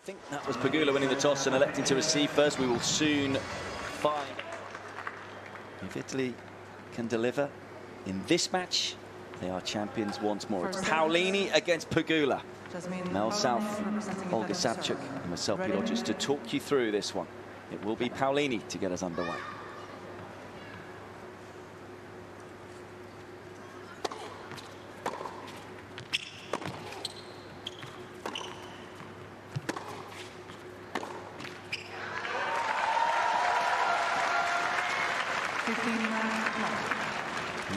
I think that was Pegula winning the toss and electing to receive first. We will soon find if Italy can deliver in this match. They are champions once more. It's Paolini against Pegula. Mel South, Olga Savchuk, and myself, Billie, just to talk you through this one. It will be Paolini to get us underway.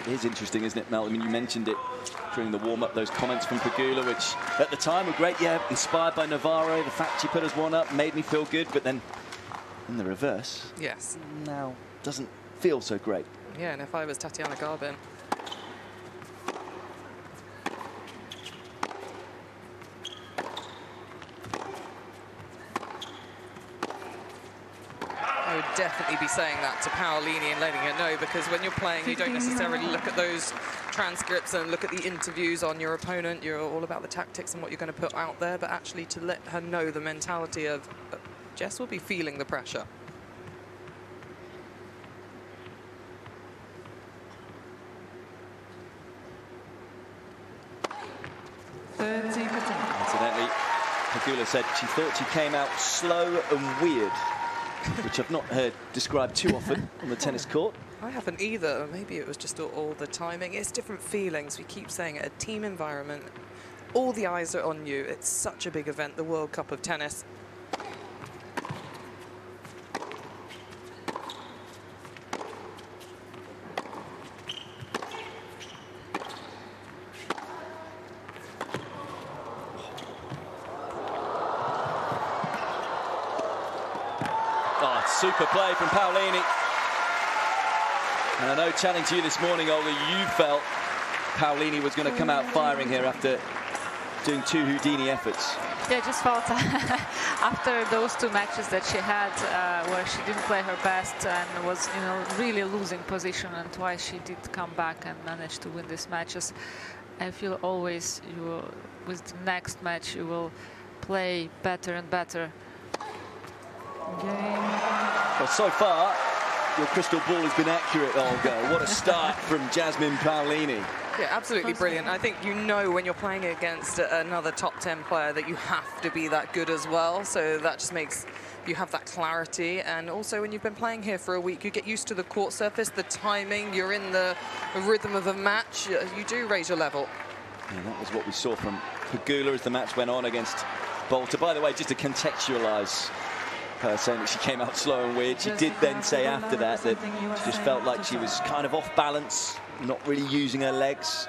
It is interesting, isn't it, Mel? I mean, you mentioned it during the warm-up, those comments from Pegula, which at the time were great. Yeah, inspired by Navarro. The fact she put us one up made me feel good, but then in the reverse, yes, now doesn't feel so great. Yeah, and if I was Tatiana Garbin, I would definitely be saying that to Paolini and letting her know, because when you're playing, you don't necessarily look at those transcripts and look at the interviews on your opponent. You're all about the tactics and what you're going to put out there, but actually to let her know the mentality of Jess will be feeling the pressure. Incidentally, Pegula said she thought she came out slow and weird, which I've not heard described too often on the tennis court. I haven't either. Maybe it was just all the timing. It's different feelings. We keep saying it, a team environment. All the eyes are on you. It's such a big event, the World Cup of tennis. Super play from Paolini. And I know, chatting to you this morning, Olga, you felt Paolini was going to come out firing here after doing 2 Houdini efforts. Yeah, I just felt after those 2 matches that she had where she didn't play her best and was, really losing position, and twice she did come back and manage to win these matches. I feel always with the next match you will play better and better. Well, so far, your crystal ball has been accurate, Olga. What a start from Jasmine Paolini. Yeah, absolutely brilliant. I think when you're playing against another top 10 player that you have to be that good as well. So that just makes you have that clarity. And also when you've been playing here for a week, you get used to the court surface, the timing, you're in the rhythm of a match. You do raise your level. Yeah, that was what we saw from Pegula as the match went on against Bolter. By the way, just to contextualise her saying that she came out slow and weird, she did then say after that she just felt like she was kind of off balance, not really using her legs,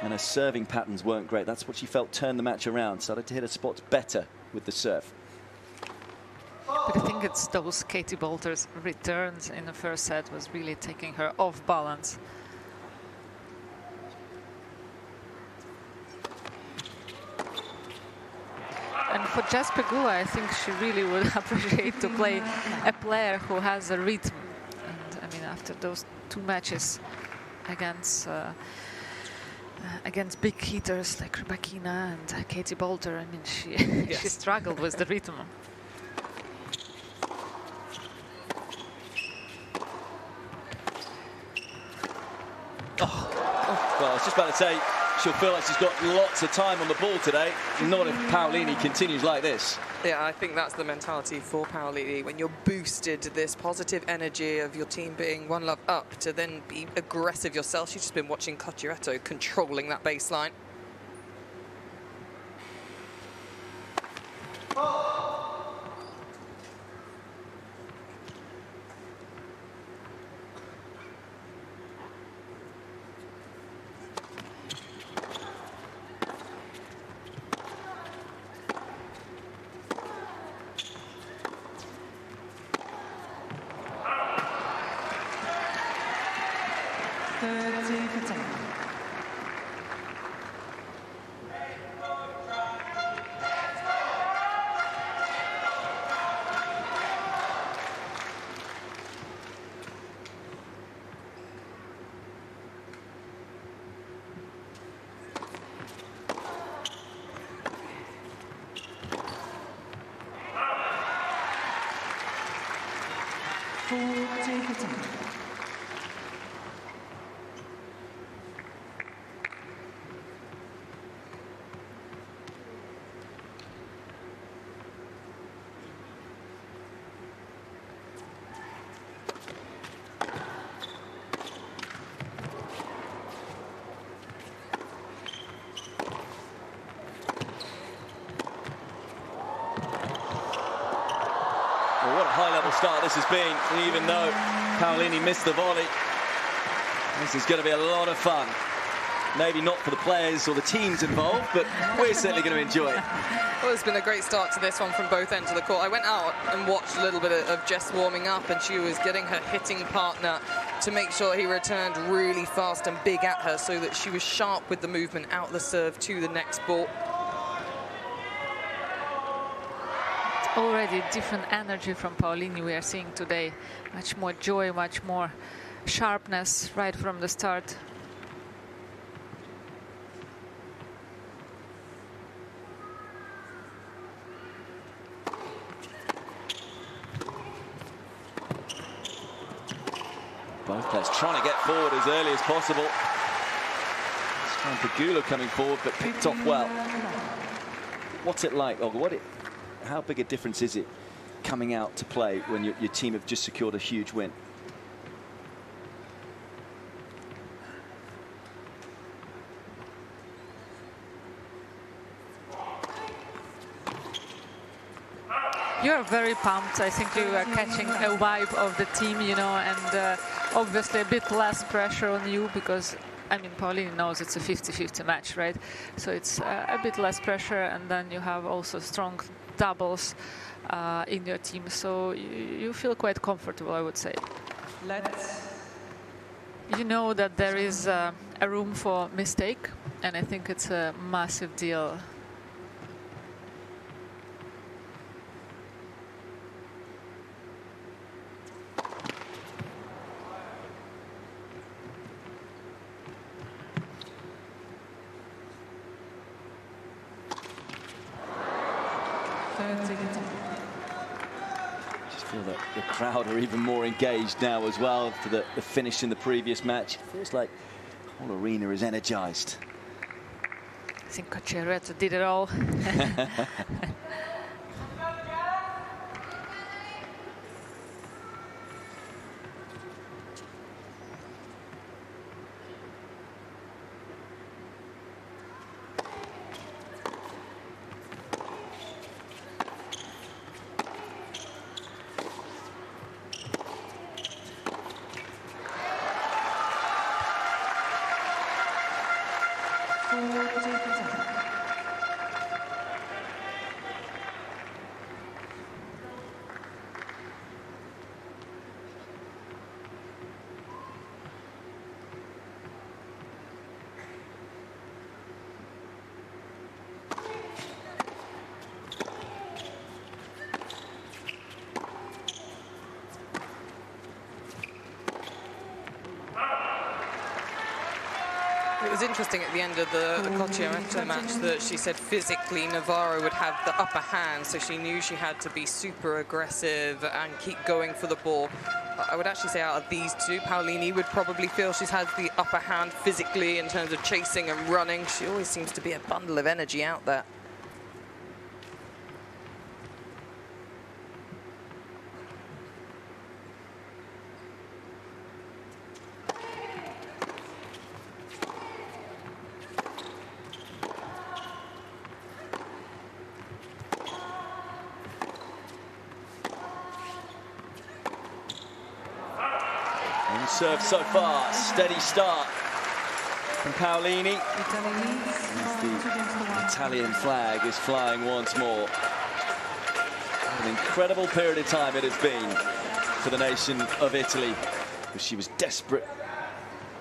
and her serving patterns weren't great. That's what she felt turned the match around, started to hit her spots better with the serve. But I think it's those Katie Bolter's returns in the first set was really taking her off balance. And for Jess Pegula, I think she really would appreciate to play a player who has a rhythm. And I mean, after those 2 matches against big hitters like Rybakina and Katie Bolter, I mean, she struggled with the rhythm. Well, I was just about to say, she'll feel like she's got lots of time on the ball today. Not if Paolini continues like this. Yeah, I think that's the mentality for Paolini. When you're boosted, this positive energy of your team being 1 love up, to then be aggressive yourself. She's just been watching Cotturetto controlling that baseline. Well, what a high-level start this has been. And even though Paolini missed the volley, this is going to be a lot of fun. Maybe not for the players or the teams involved, but we're certainly going to enjoy it. Well, it's been a great start to this one from both ends of the court. I went out and watched a little bit of Jess warming up, and she was getting her hitting partner to make sure he returned really fast and big at her so that she was sharp with the movement out the serve to the next ball. Already different energy from Paolini we are seeing today. Much more joy, much more sharpness right from the start. Both players trying to get forward as early as possible. This time Pegula coming forward, but picked off well. What's it like, Olga? How big a difference is it coming out to play when your team have just secured a huge win? You're very pumped. I think you are catching a vibe of the team, you know, and obviously a bit less pressure on you because, I mean, Paolini knows it's a 50-50 match, right? So it's a bit less pressure, and then you have also strong doubles in your team, so you feel quite comfortable, I would say. You know that there is a room for mistake, and I think it's a massive deal. Just feel that the crowd are even more engaged now as well after the finish in the previous match. It feels like the whole arena is energized. I think Coach did it all. It was interesting at the end of the Cocciamento match that she said physically Navarro would have the upper hand, so she knew she had to be super aggressive and keep going for the ball. I would actually say out of these two, Paolini would probably feel she's had the upper hand physically in terms of chasing and running. She always seems to be a bundle of energy out there. Serve so far, steady start from Paolini. The Italian flag is flying once more. An incredible period of time it has been for the nation of Italy, because she was desperate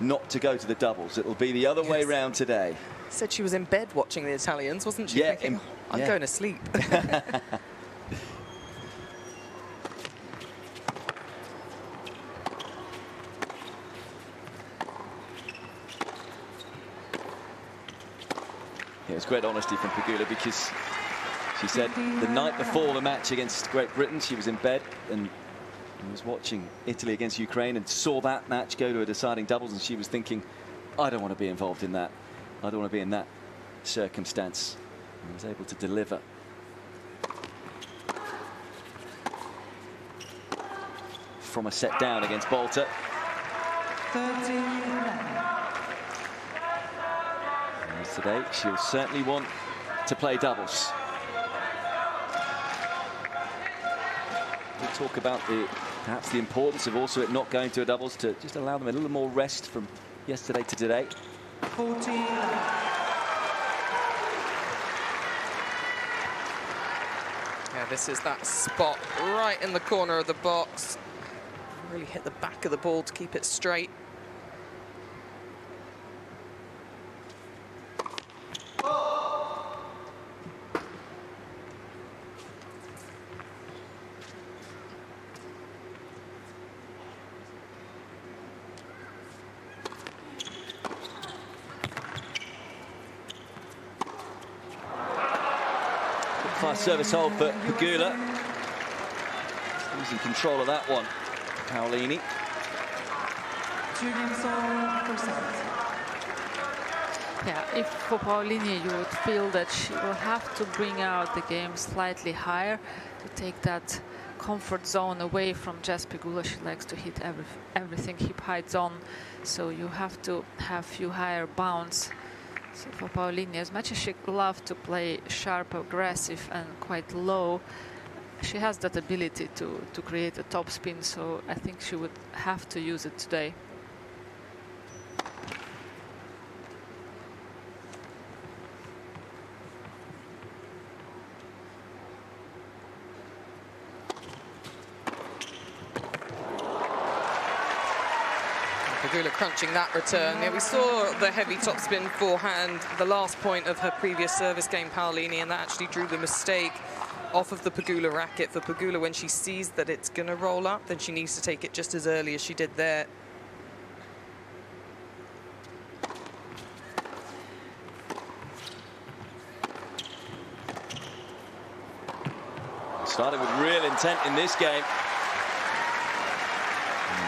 not to go to the doubles. It'll be the other way round today. Said she was in bed watching the Italians, wasn't she? Yeah, thinking, I'm going to sleep. Yeah, it was great honesty from Pegula, because she said the night before the match against Great Britain she was in bed and She was watching Italy against Ukraine and saw that match go to a deciding doubles, and she was thinking, I don't want to be involved in that. I don't want to be in that circumstance. And was able to deliver. From a set down against Bolter. And today, she'll certainly want to play doubles. We'll talk about perhaps the importance of also it not going to a doubles to just allow them a little more rest from yesterday to today. 14. Yeah, this is that spot right in the corner of the box. Really hit the back of the ball to keep it straight. Fast service hold for Pegula. Losing control of that one, Paolini. Yeah, if for Paolini you would feel that she will have to bring out the game slightly higher to take that comfort zone away from Jess Pegula. She likes to hit everything hip height zone, so you have to have few higher bounds. So for Paolini, as much as she loves to play sharp, aggressive and quite low, she has that ability to create a top spin, so I think she would have to use it today. Pegula crunching that return. Yeah, we saw the heavy topspin forehand, the last point of her previous service game, Paolini, and that actually drew the mistake off of the Pegula racket. For Pegula, when she sees that it's going to roll up, then she needs to take it just as early as she did there. Started with real intent in this game.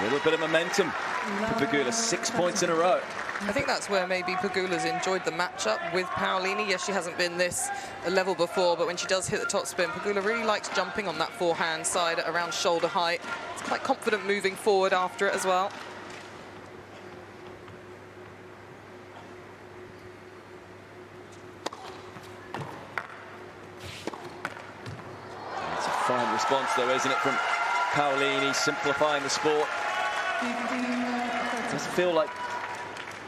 A little bit of momentum for Pegula, 6 points in a row. I think that's where maybe Pegula's enjoyed the matchup with Paolini. Yes, she hasn't been this level before, but when she does hit the topspin, Pegula really likes jumping on that forehand side at around shoulder height. It's quite confident moving forward after it as well. It's a fine response, though, isn't it, from Paolini, simplifying the sport. It doesn't feel like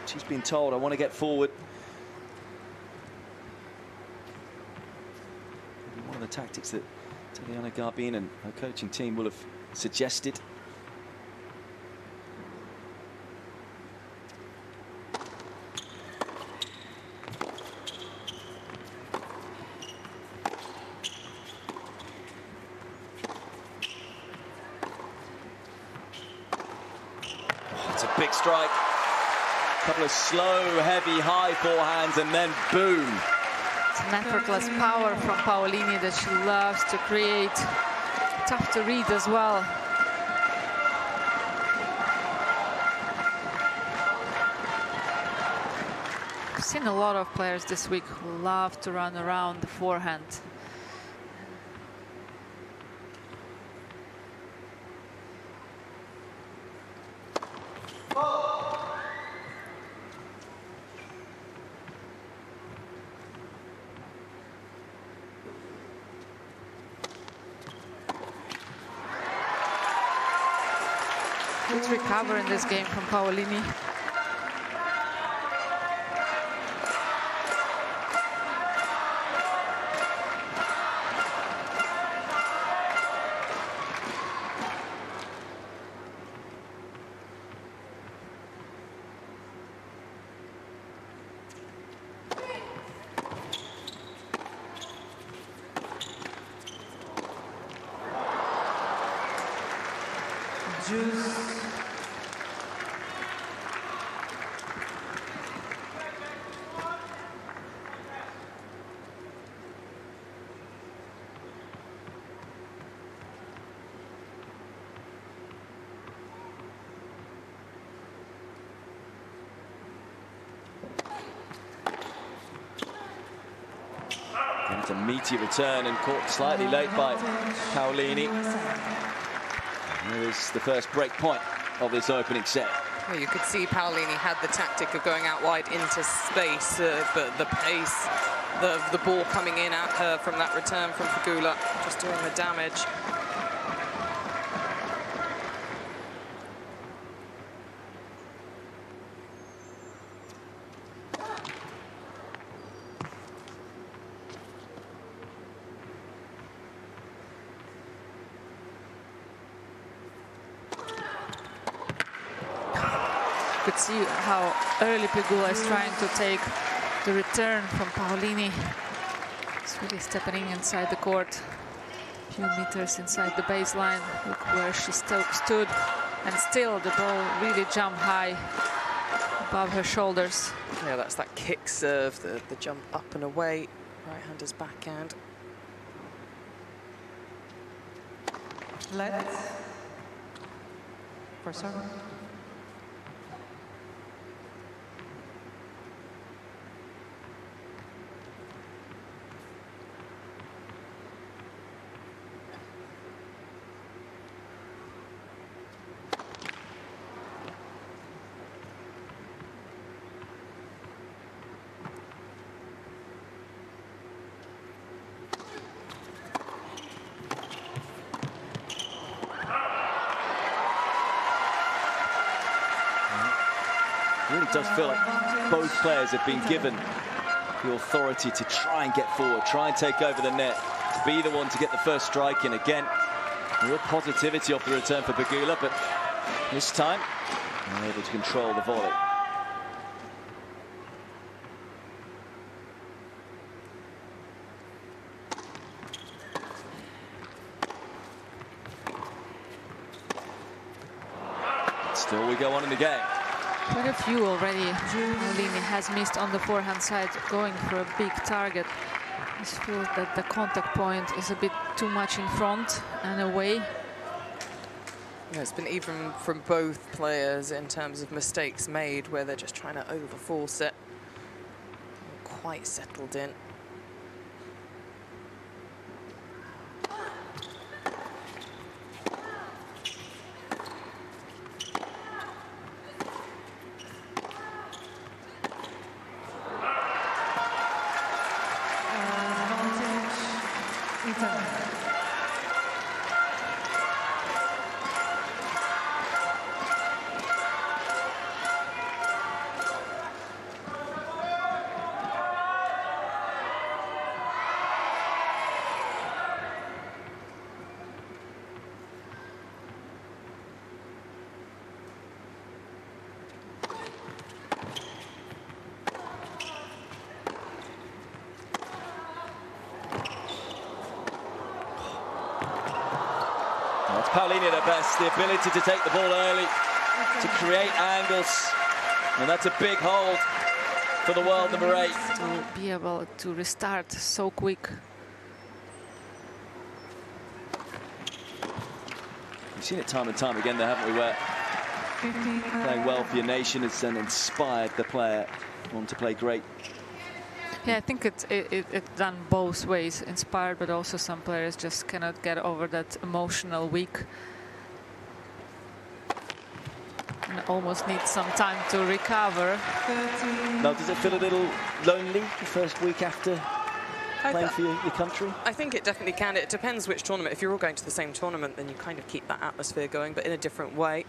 she's been told, I want to get forward. Maybe one of the tactics that Tatiana Garbin and her coaching team will have suggested. Big strike, a couple of slow, heavy, high forehands, and then boom. It's an effortless power from Paolini that she loves to create. Tough to read as well. I've seen a lot of players this week who love to run around the forehand. Good recover in this game from Paolini. Just a meaty return and caught slightly late by Paolini. Here is the first break point of this opening set. Well, you could see Paolini had the tactic of going out wide into space, but the pace of the ball coming in at her from that return from Pegula, just doing the damage. You could see how early Pegula is trying to take the return from Paolini. It's really stepping inside the court, a few meters inside the baseline. Look where she stood, and still the ball really jumped high above her shoulders. Yeah, that's that kick serve, the jump up and away, right-hander's backhand. Let's for serve. It really does feel like both players have been given the authority to try and get forward, try and take over the net, to be the one to get the first strike in. Again, real positivity off the return for Pegula, but this time, they're able to control the volley. Still we go on in the game. Quite a few already. Paolini has missed on the forehand side, going for a big target. I just feel that the contact point is a bit too much in front and away. Yeah, it's been even from both players in terms of mistakes made where they're just trying to overforce it. Not quite settled in. That's Paolini at her best, the ability to take the ball early, to create angles, and that's a big hold for the world number 8. To be able to restart so quick. We've seen it time and time again there, haven't we, where playing well for your nation has then inspired the player on to play great. Yeah, I think it's done both ways, inspired, but also some players just cannot get over that emotional week and almost need some time to recover. Now, does it feel a little lonely the first week after playing for your country? I think it definitely can. It depends which tournament. If you're all going to the same tournament, then you kind of keep that atmosphere going, but in a different way.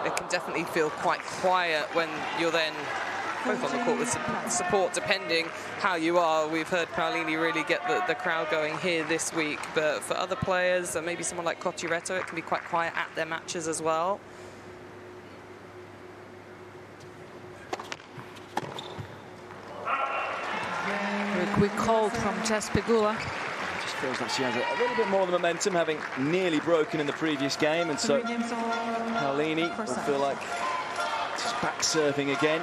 It can definitely feel quite quiet when you're then both on the court with support, depending how you are. We've heard Paolini really get the crowd going here this week, but for other players, and maybe someone like Cottiretto, it can be quite quiet at their matches as well. Very quick hold from Jasmine Paolini. Just feels like she has a little bit more of the momentum, having nearly broken in the previous game, and so Paolini will feel like she's back serving again.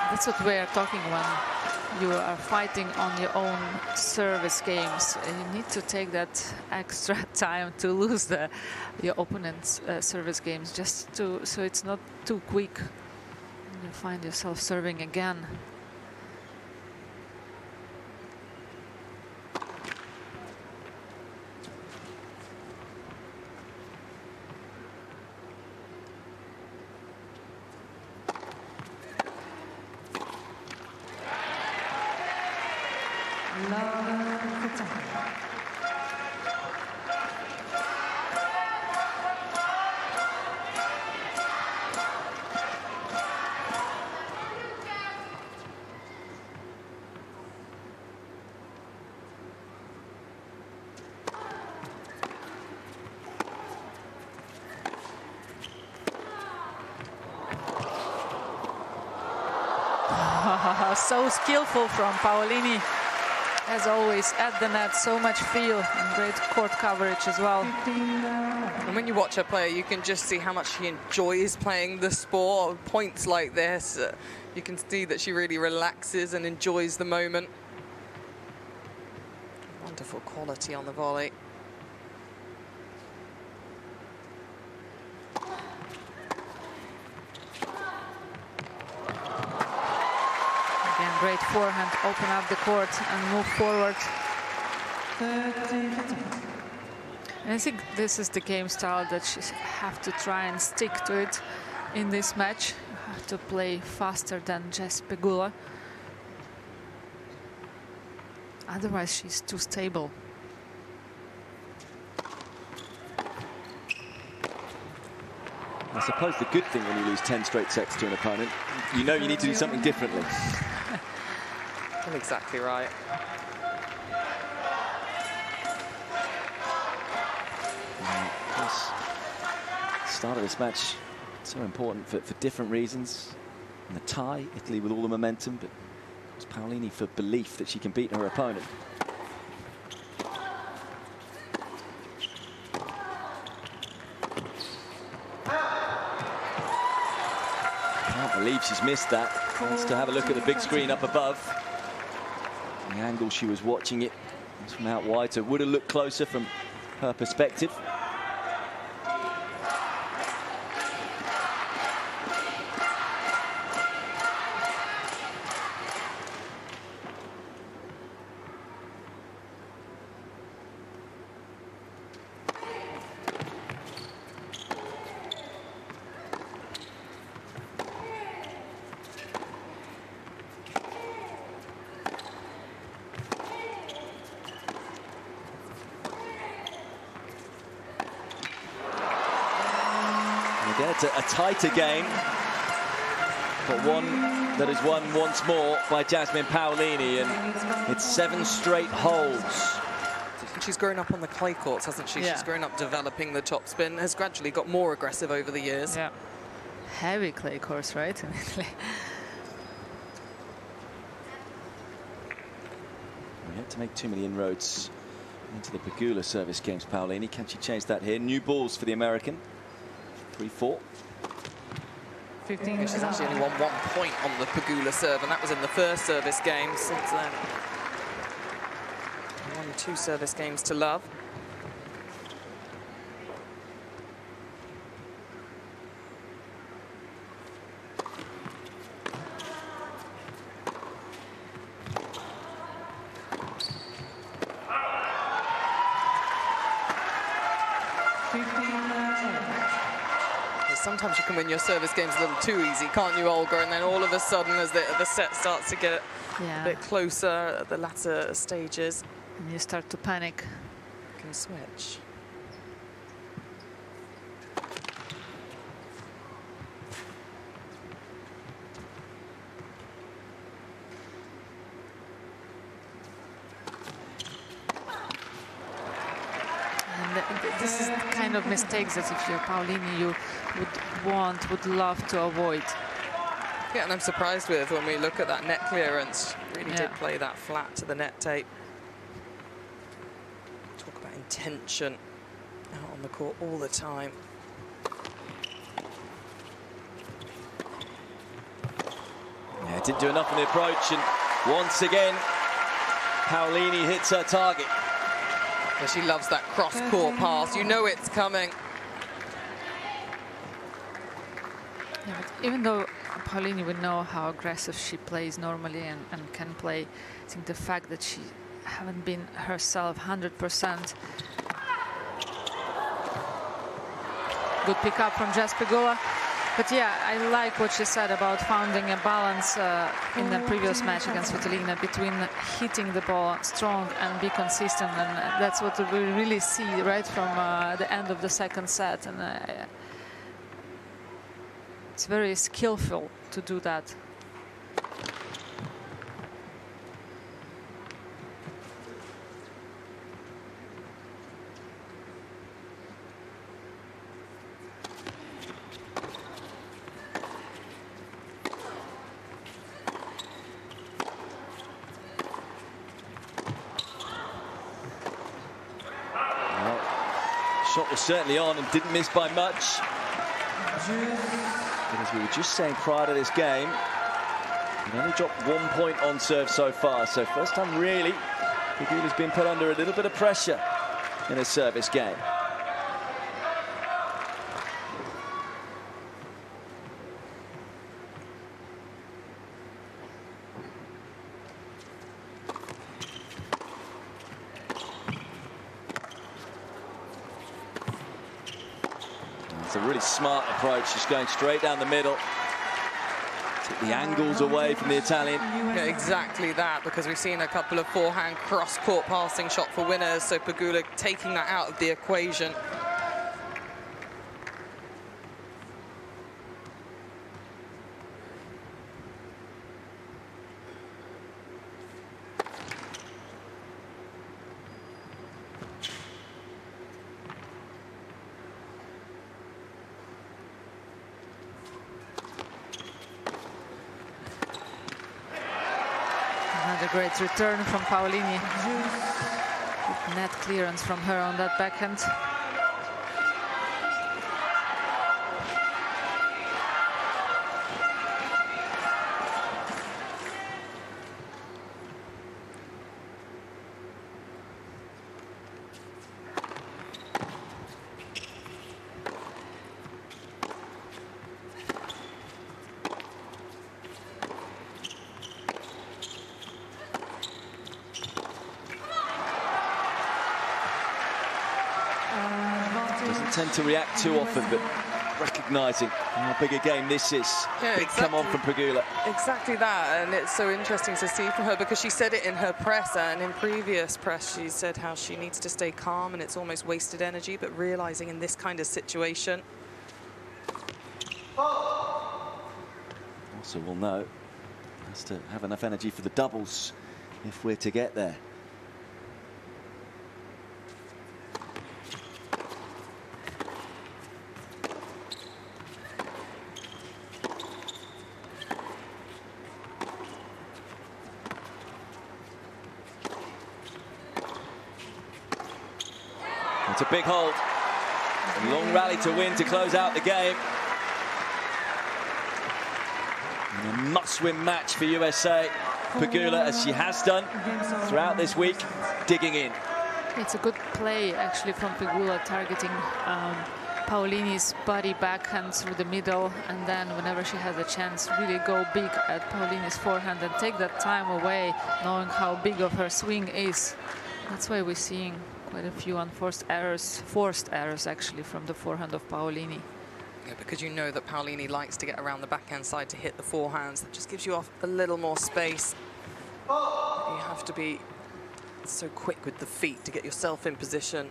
That's what we are talking when you are fighting on your own service games, you need to take that extra time to lose your opponent's service games, just so it's not too quick. You find yourself serving again. So skillful from Paolini, as always, at the net. So much feel and great court coverage as well. And when you watch her play, you can just see how much she enjoys playing the sport. Points like this, you can see that she really relaxes and enjoys the moment. Wonderful quality on the volley. Great forehand, open up the court and move forward. And I think this is the game style that she have to try and stick to it in this match. You have to play faster than Jasmine Pegula. Otherwise, she's too stable. I suppose the good thing when you lose 10 straight sets to an opponent, you know you need to do something differently. That's exactly right. Start of this match, so important for different reasons. And the tie, Italy with all the momentum, but it was Paolini for belief that she can beat her opponent. Can't believe she's missed that. Wants to have a look at the big screen up above. The angle she was watching it was from out wide, so it would have looked closer from her perspective. It's a tighter game, but one that is won once more by Jasmine Paolini, and it's 7 straight holds. She's grown up on the clay courts, hasn't she? Yeah. She's grown up developing the topspin, has gradually got more aggressive over the years. Yeah, heavy clay course, right? We had to make too many inroads into the Pegula service games, Paolini. Can she change that here? New balls for the American. 3-4. 15. She's actually only won 1 point on the Pegula serve, and that was in the first service game. Since then, won 2 service games to love. Sometimes you can win your service games a little too easy, can't you, Olga? And then all of a sudden, as the set starts to get a bit closer at the latter stages, and you start to panic. You can switch. This is the kind of mistakes that if you're Paolini, you would love to avoid. Yeah, and I'm surprised with when we look at that net clearance. Really did play that flat to the net tape. Talk about intention out on the court all the time. Yeah, didn't do enough in the approach, and Once again, Paolini hits her target. Yeah, she loves that cross-court pass. You know it's coming. Yeah, but even though Paolini, we know how aggressive she plays normally and can play, I think the fact that she haven't been herself 100%. Good pick up from Pegula. But yeah, I like what she said about finding a balance in the previous match against Svitolina between hitting the ball strong and be consistent, and that's what we really see right from the end of the second set. And it's very skillful to do that. Shot was certainly on and didn't miss by much. But as we were just saying prior to this game, we've only dropped 1 point on serve so far. So first time really, Pegula's been put under a little bit of pressure in a service game. It's a really smart approach. She's going straight down the middle. Took the angles away from the Italian. Yeah, exactly that, because we've seen a couple of forehand cross-court passing shot for winners, so Pegula taking that out of the equation. Another great return from Paolini. Good net clearance from her on that backhand. Doesn't tend to react too often, but recognising how big a game this is. Yeah, big exactly. come on from Pegula. Exactly that, and it's so interesting to see from her, because she said it in her press and in previous press. She said how she needs to stay calm and it's almost wasted energy, but realising in this kind of situation. Also, we'll know has to have enough energy for the doubles if we're to get there. It's a big hold. A long rally to win to close out the game. And a must-win match for USA. Pegula, as she has done throughout this week, digging in. It's a good play, actually, from Pegula, targeting Paolini's body backhand through the middle, and then whenever she has a chance, really go big at Paolini's forehand and take that time away, knowing how big of her swing is. That's why we're seeing quite a few forced errors actually from the forehand of Paolini. Yeah, because you know that Paolini likes to get around the backhand side to hit the forehands. That just gives you off a little more space. You have to be so quick with the feet to get yourself in position.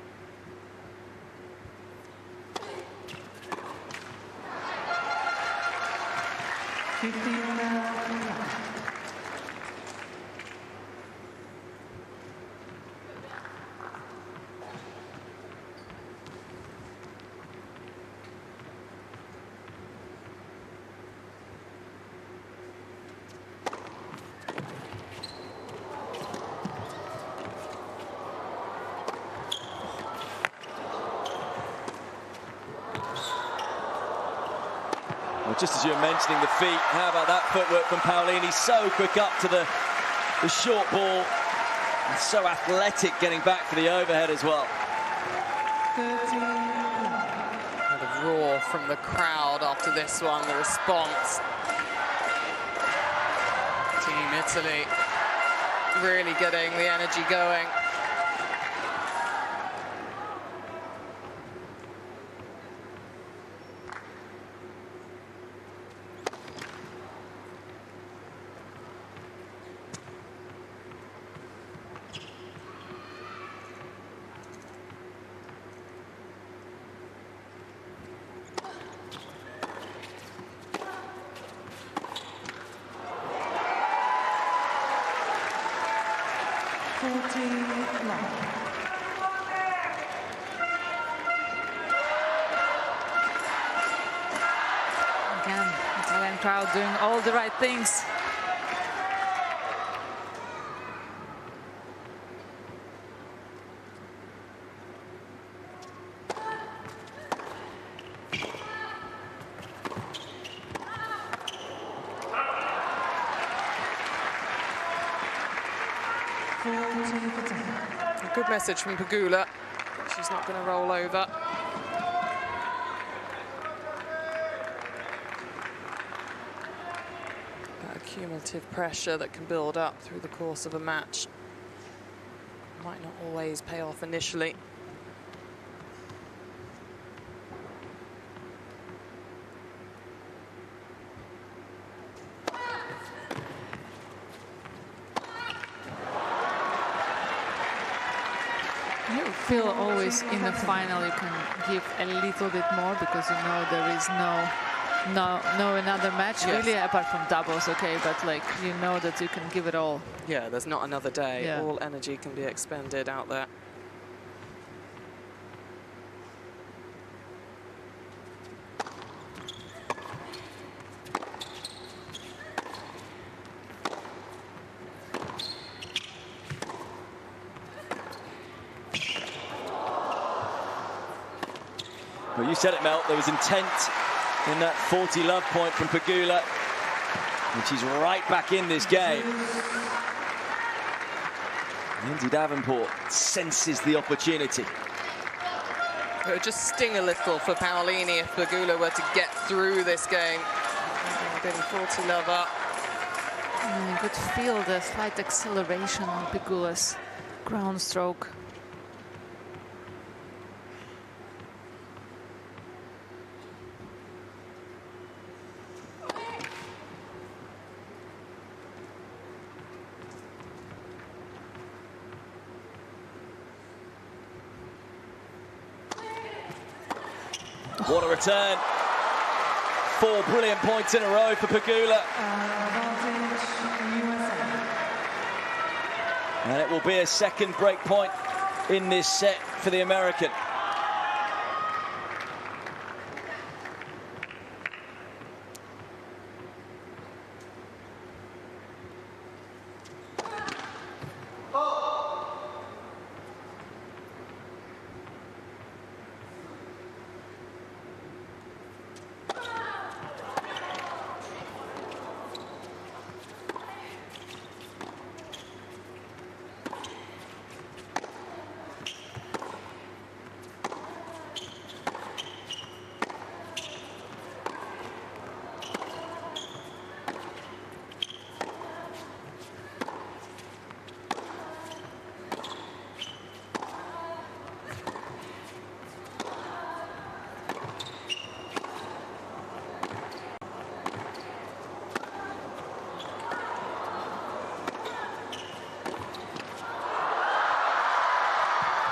Well, just as you were mentioning the feet, how about that footwork from Paolini? So quick up to the the short ball. And so athletic getting back for the overhead as well. The roar from the crowd after this one, the response. Team Italy really getting the energy going. Again, Italian crowd doing all the right things. A good message from Pegula. She's not going to roll over. That cumulative pressure that can build up through the course of a match might not always pay off initially. You feel always in the final you can give a little bit more because you know there is no another match, yes, really, apart from doubles, okay, but like you know that you can give it all. Yeah, there's not another day. Yeah. All energy can be expended out there. Well, you said it, Mel. There was intent in that 40 love point from Pegula. And she's right back in this game. Lindsay Davenport senses the opportunity. It would just sting a little for Paolini if Pegula were to get through this game. Getting 40 love up. You could feel the slight acceleration on Pegula's ground stroke. What a return. 4 brilliant points in a row for Pegula. And it will be a second break point in this set for the American.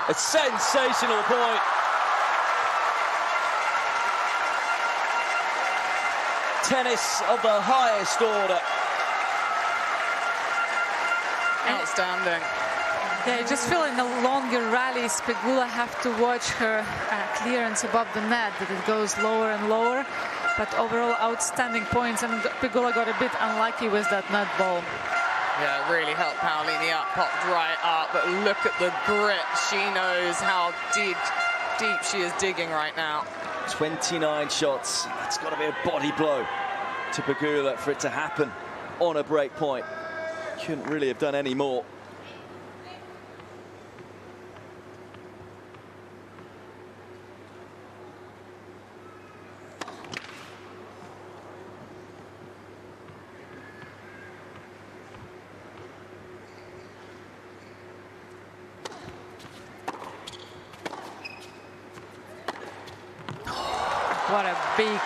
A sensational point. Tennis of the highest order. Outstanding. Yeah, you just feel in the longer rallies, Pegula have to watch her clearance above the net, that it goes lower and lower. But overall, outstanding points, and Pegula got a bit unlucky with that net ball. Yeah, it really helped Paolini up, popped right up, but look at the grit. She knows how deep she is digging right now. 29 shots. It's got to be a body blow to Pegula for it to happen on a break point. couldn't really have done any more. What a big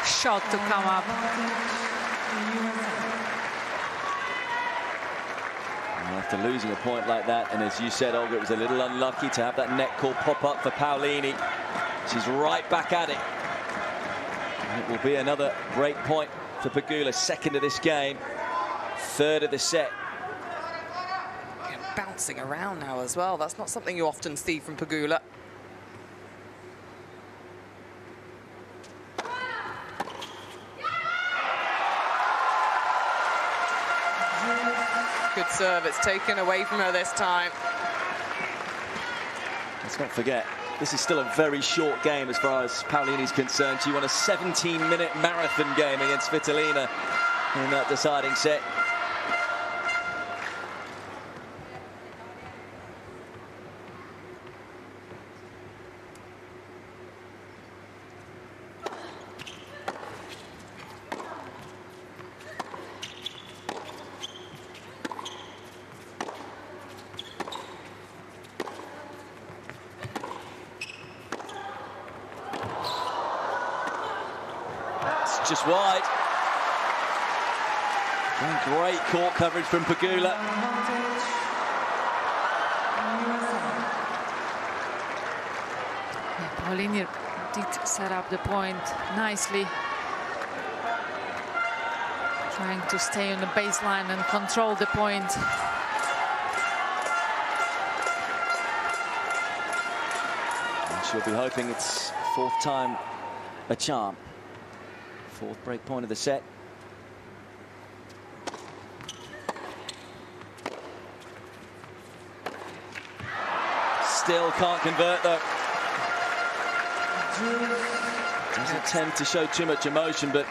shot to come up. After losing a point like that, and as you said, Olga, it was a little unlucky to have that net call pop up for Paolini. She's right back at it. And it will be another break point for Pegula, second of this game, third of the set. Yeah, bouncing around now as well. That's not something you often see from Pegula. Good serve. It's taken away from her this time. Let's not forget, this is still a very short game as far as Paolini's concerned. She won a 17-minute marathon game against Svitolina in that deciding set. Just wide. And great court coverage from Pegula. Yeah, Paolini did set up the point nicely. Trying to stay on the baseline and control the point. And she'll be hoping it's fourth time a charm. Fourth break point of the set. Still can't convert though. Doesn't tend to show too much emotion, but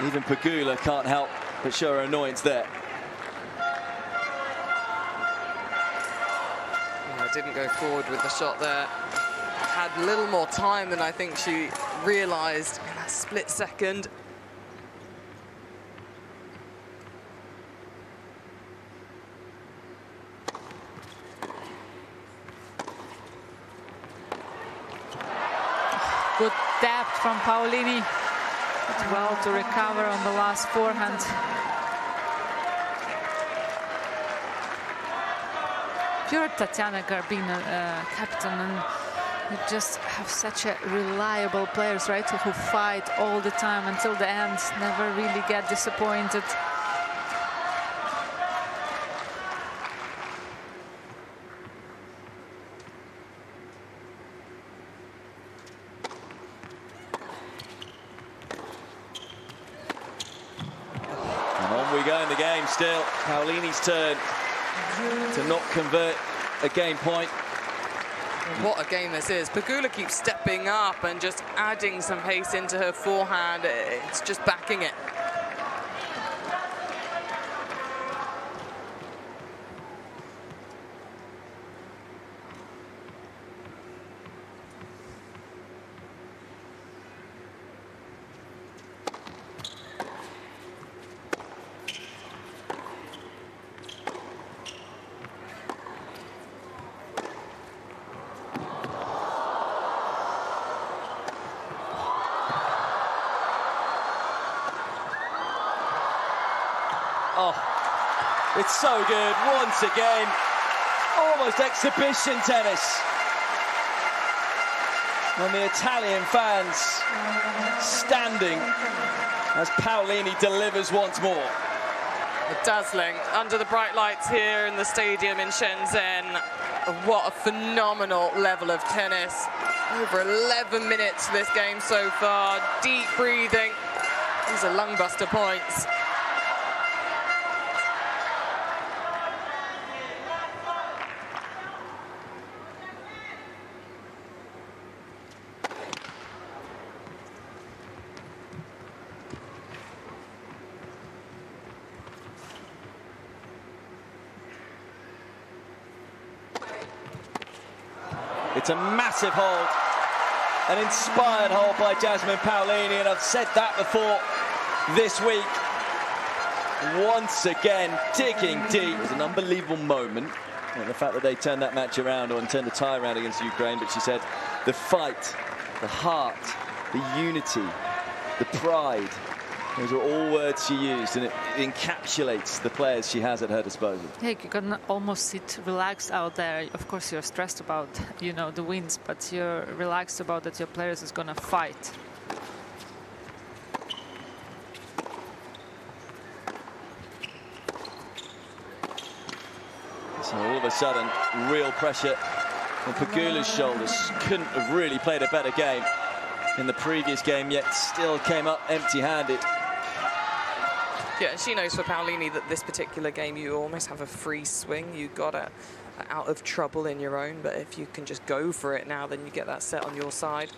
even Pegula can't help but show her annoyance there. Yeah, didn't go forward with the shot there. Had a little more time than I think she realised in that split second. Good depth from Paolini. Did well to recover on the last forehand. You're Tatiana Garbina, captain, and you just have such a reliable players, right, who fight all the time until the end, never really get disappointed. And on we go in the game still. Paolini's turn to not convert a game point. What a game this is. Pegula keeps stepping up and just adding some pace into her forehand. It's just backing it. Oh, it's so good once again. Almost exhibition tennis. And the Italian fans standing as Paolini delivers once more. Dazzling under the bright lights here in the stadium in Shenzhen. What a phenomenal level of tennis. Over 11 minutes for this game so far. Deep breathing. These are lung-buster points. It's a massive hold, an inspired hold by Jasmine Paolini, and I've said that before this week. Once again, digging deep. It was an unbelievable moment. And the fact that they turned that match around, or turned the tie around against Ukraine, but she said the fight, the heart, the unity, the pride, those are all words she used, and it encapsulates the players she has at her disposal. Yeah, you can almost sit relaxed out there. Of course, you're stressed about, you know, the wins, but you're relaxed about that your players is going to fight. So all of a sudden, real pressure on Pegula's shoulders. Couldn't have really played a better game in the previous game, yet still came up empty-handed. Yeah, and she knows for Paolini that this particular game you almost have a free swing. You got it out of trouble in your own, but if you can just go for it now, then you get that set on your side.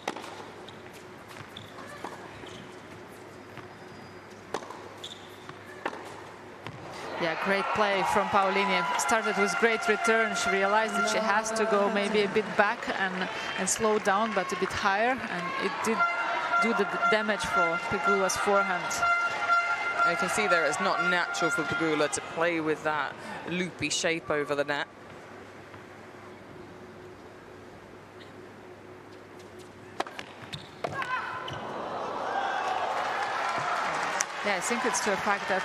Yeah, great play from Paolini. Started with great return. She realized that she has to go maybe a bit back and slow down, but a bit higher, and it did do the damage for Pegula's forehand. You can see there it's not natural for Pegula to play with that loopy shape over the net. Yeah, I think it's to the fact that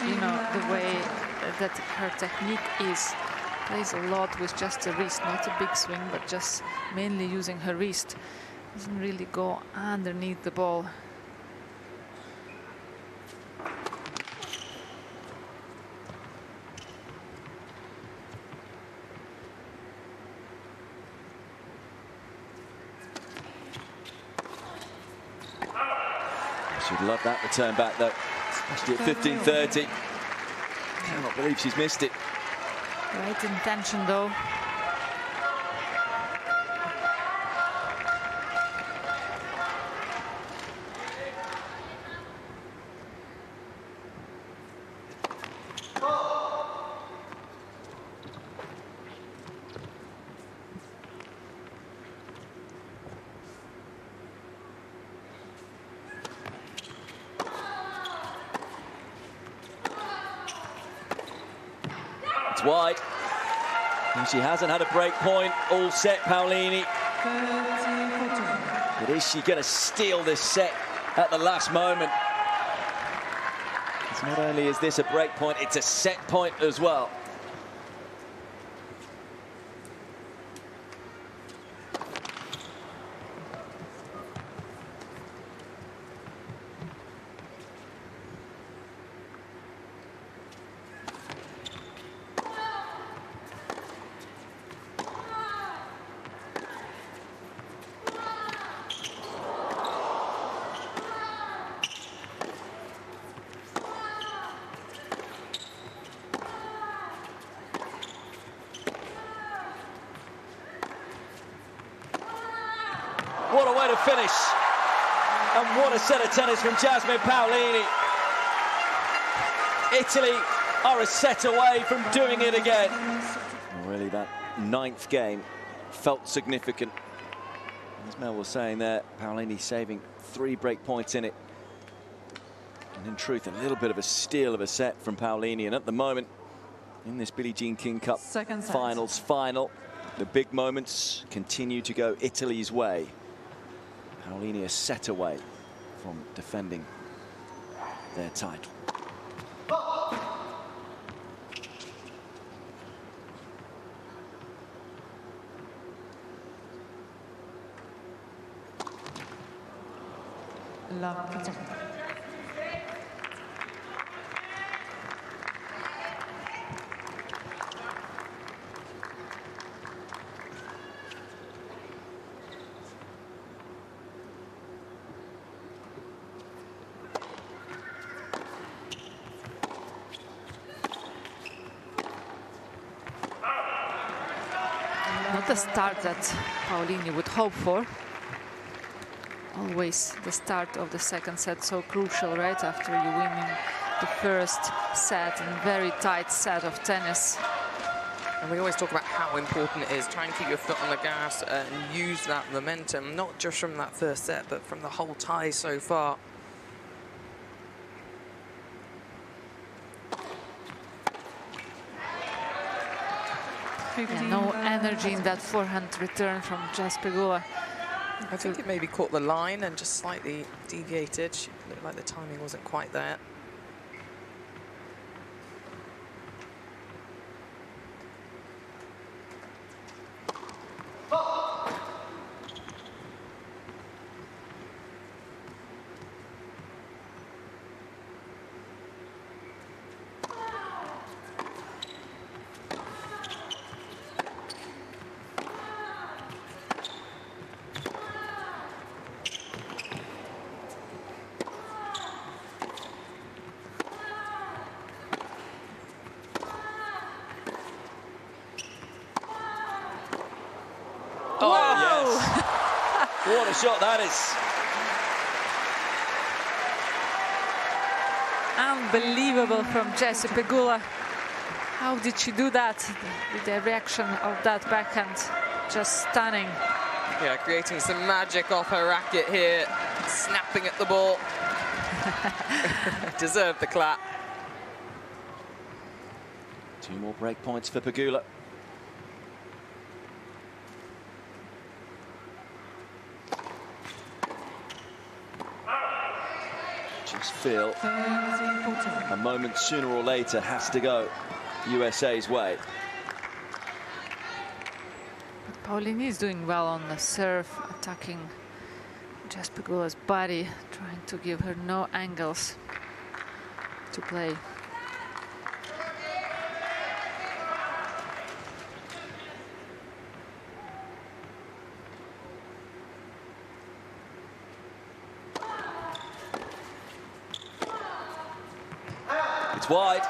you know, the way that her technique is. Plays a lot with just a wrist, not a big swing, but just mainly using her wrist. Doesn't really go underneath the ball. She'd love that return back, though, especially at 15:30. Cannot believe she's missed it. Great intention, though. It's wide. And she hasn't had a break point all set, Paolini. But is she going to steal this set at the last moment? It's not only is this a break point, it's a set point as well. What a way to finish. And what a set of tennis from Jasmine Paolini. Italy are a set away from doing it again. Really, that 9th game felt significant. As Mel was saying there, Paolini saving 3 break points in it. And in truth, a little bit of a steal of a set from Paolini. And at the moment, in this Billie Jean King Cup finals final, the big moments continue to go Italy's way. Paolini a set away from defending their title. Not the start that Paolini would hope for. Always the start of the second set so crucial, right? After you win in the first set, and very tight set of tennis. And we always talk about how important it is. Try and keep your foot on the gas and use that momentum, not just from that first set, but from the whole tie so far. Yeah, no energy in that forehand return from Jasmine Paolini. I think it maybe caught the line and just slightly deviated. She looked like the timing wasn't quite there. What a shot that is. Unbelievable from Jasmine Paolini. How did she do that? The reaction of that backhand, just stunning. Yeah, creating some magic off her racket here, snapping at the ball. Deserved the clap. 2 more break points for Pegula. Just feel a moment sooner or later has to go USA's way. Paolini is doing well on the serve, attacking Jasmine Paolini's body, trying to give her no angles to play. It's wide.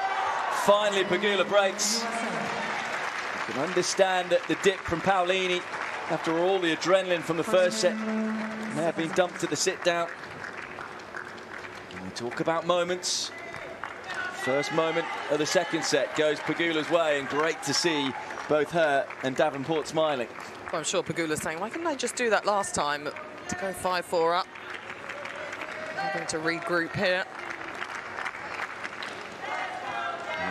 Finally, Pegula breaks. You can understand that the dip from Paolini after all the adrenaline from the first set may have been dumped at the sit-down. We talk about moments. First moment of the second set goes Pegula's way, and great to see both her and Davenport smiling. Well, I'm sure Pegula's saying, why couldn't I just do that last time to go 5-4 up? I'm going to regroup here.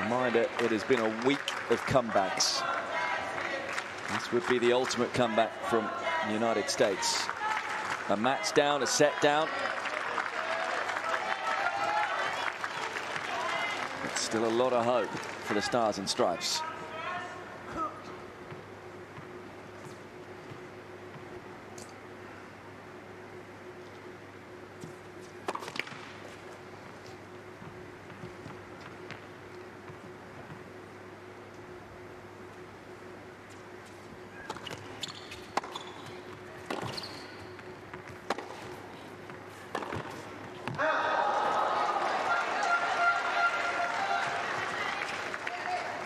Reminder, it has been a week of comebacks. This would be the ultimate comeback from the United States. A match down, a set down. But still a lot of hope for the Stars and Stripes.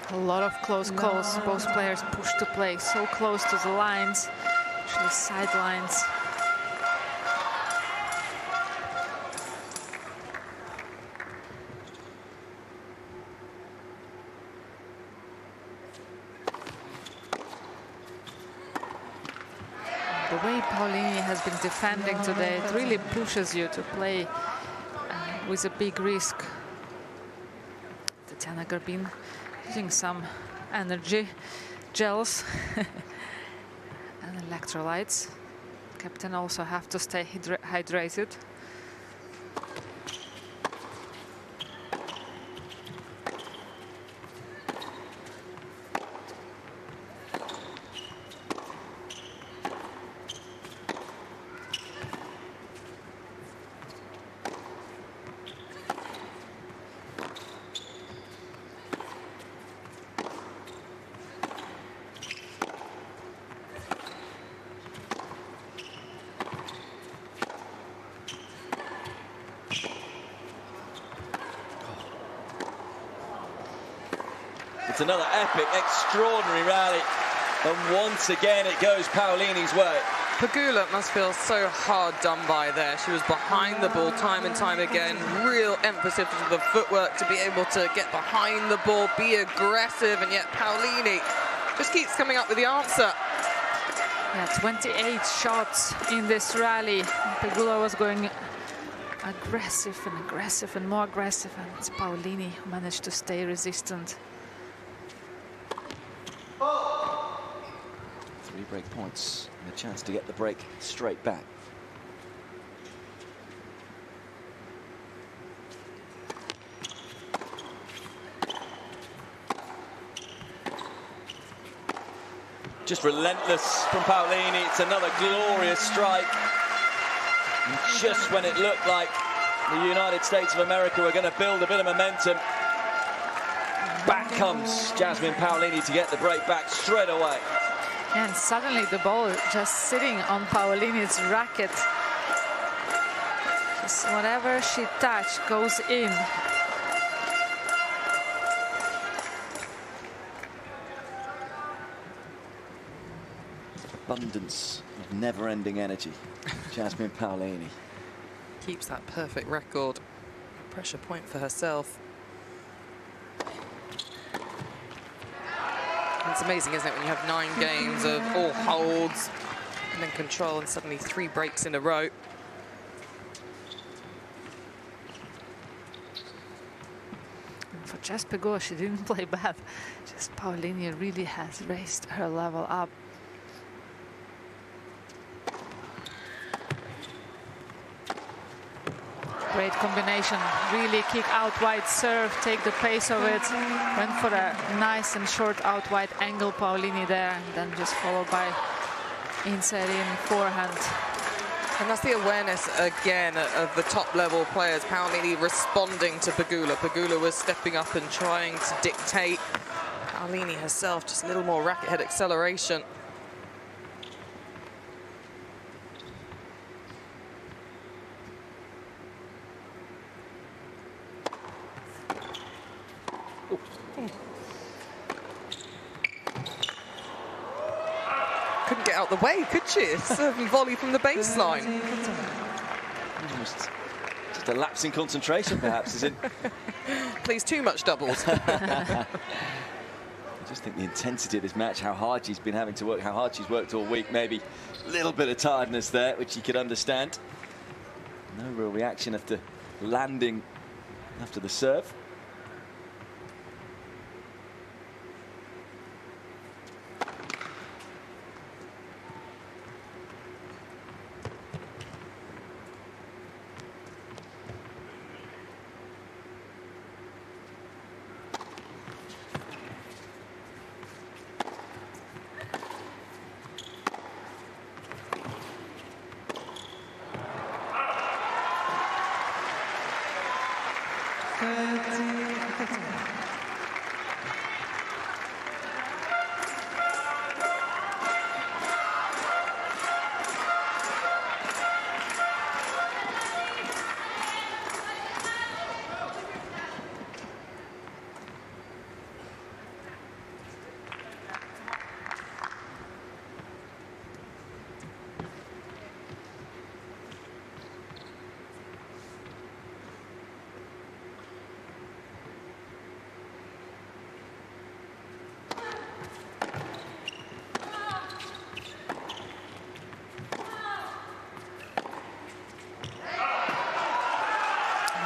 A lot of close calls. Both players pushed to play so close to the lines, actually sidelines. The way Paolini has been defending today, it really pushes you to play with a big risk. Tatiana Garbin using some energy gels and electrolytes. Captain also have to stay hydrated. It's another epic, extraordinary rally. And once again, it goes Paolini's way. Pegula must feel so hard done by there. She was behind the ball time and time again. Real emphasis to the footwork to be able to get behind the ball, be aggressive, and yet Paolini Just keeps coming up with the answer. Yeah, 28 shots in this rally. Pegula was going aggressive and more aggressive, and it's Paolini who managed to stay resistant. 3 break points and a chance to get the break straight back. Just relentless from Paolini. It's another glorious strike. And just when it looked like the United States of America were going to build a bit of momentum, back comes Jasmine Paolini to get the break back straight away. And suddenly the ball just sitting on Paolini's racket. Just whatever she touched goes in. Abundance of never-ending energy. Jasmine Paolini Keeps that perfect record. Pressure point for herself. It's amazing, isn't it, when you have 9 games of all holds and then control, and suddenly 3 breaks in a row. And for Jess Pegula, she didn't play bad. Just Paolini really has raised her level up. Great combination, really kick out wide serve, take the pace of it. Went for a nice and short out wide angle, Paolini there, and then just followed by inside in forehand. And that's the awareness again of the top level players. Paolini responding to Pegula. Pegula was stepping up and trying to dictate. Paolini herself just a little more racket head acceleration. Couldn't get out the way, could she? Serving volley from the baseline. just a lapse in concentration, perhaps, is it? Plays too much doubles. I just think the intensity of this match, how hard she's been having to work, how hard she's worked all week, maybe a little bit of tiredness there, which you could understand. No real reaction after landing after the serve.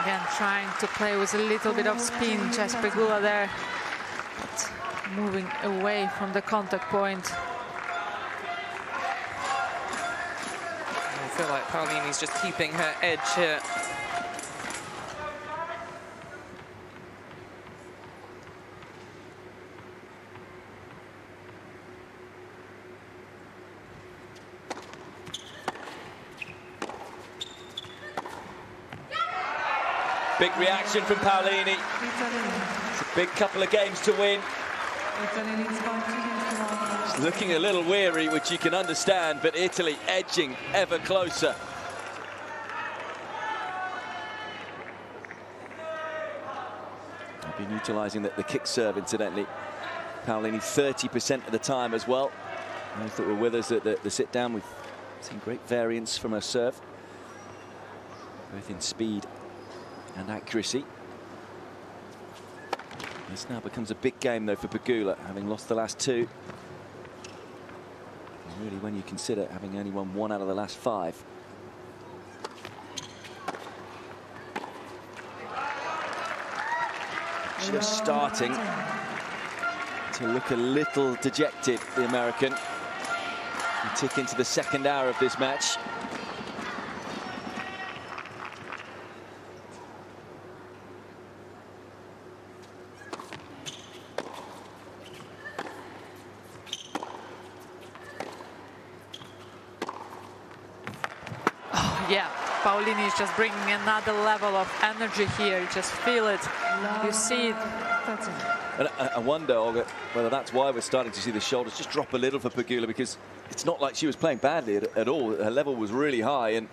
Again, trying to play with a little bit of spin, Jess Pegula there, but moving away from the contact point. I feel like Paolini's just keeping her edge here. Big reaction from Paolini. It's a big couple of games to win. She's looking a little weary, which you can understand, but Italy edging ever closer. I've been utilising the kick serve, incidentally. Paolini 30% of the time as well. Those that were with us at the sit-down, we've seen great variance from her serve, both in speed and accuracy. This now becomes a big game, though, for Pegula, having lost the last 2. Really, when you consider having only won 1 out of the last 5. Just starting to look a little dejected, the American. We tick into the 2nd hour of this match. Yeah, Paolini is just bringing another level of energy here. You just feel it, you see it. And I wonder, Olga, whether that's why we're starting to see the shoulders just drop a little for Pegula, because it's not like she was playing badly at all. Her level was really high, and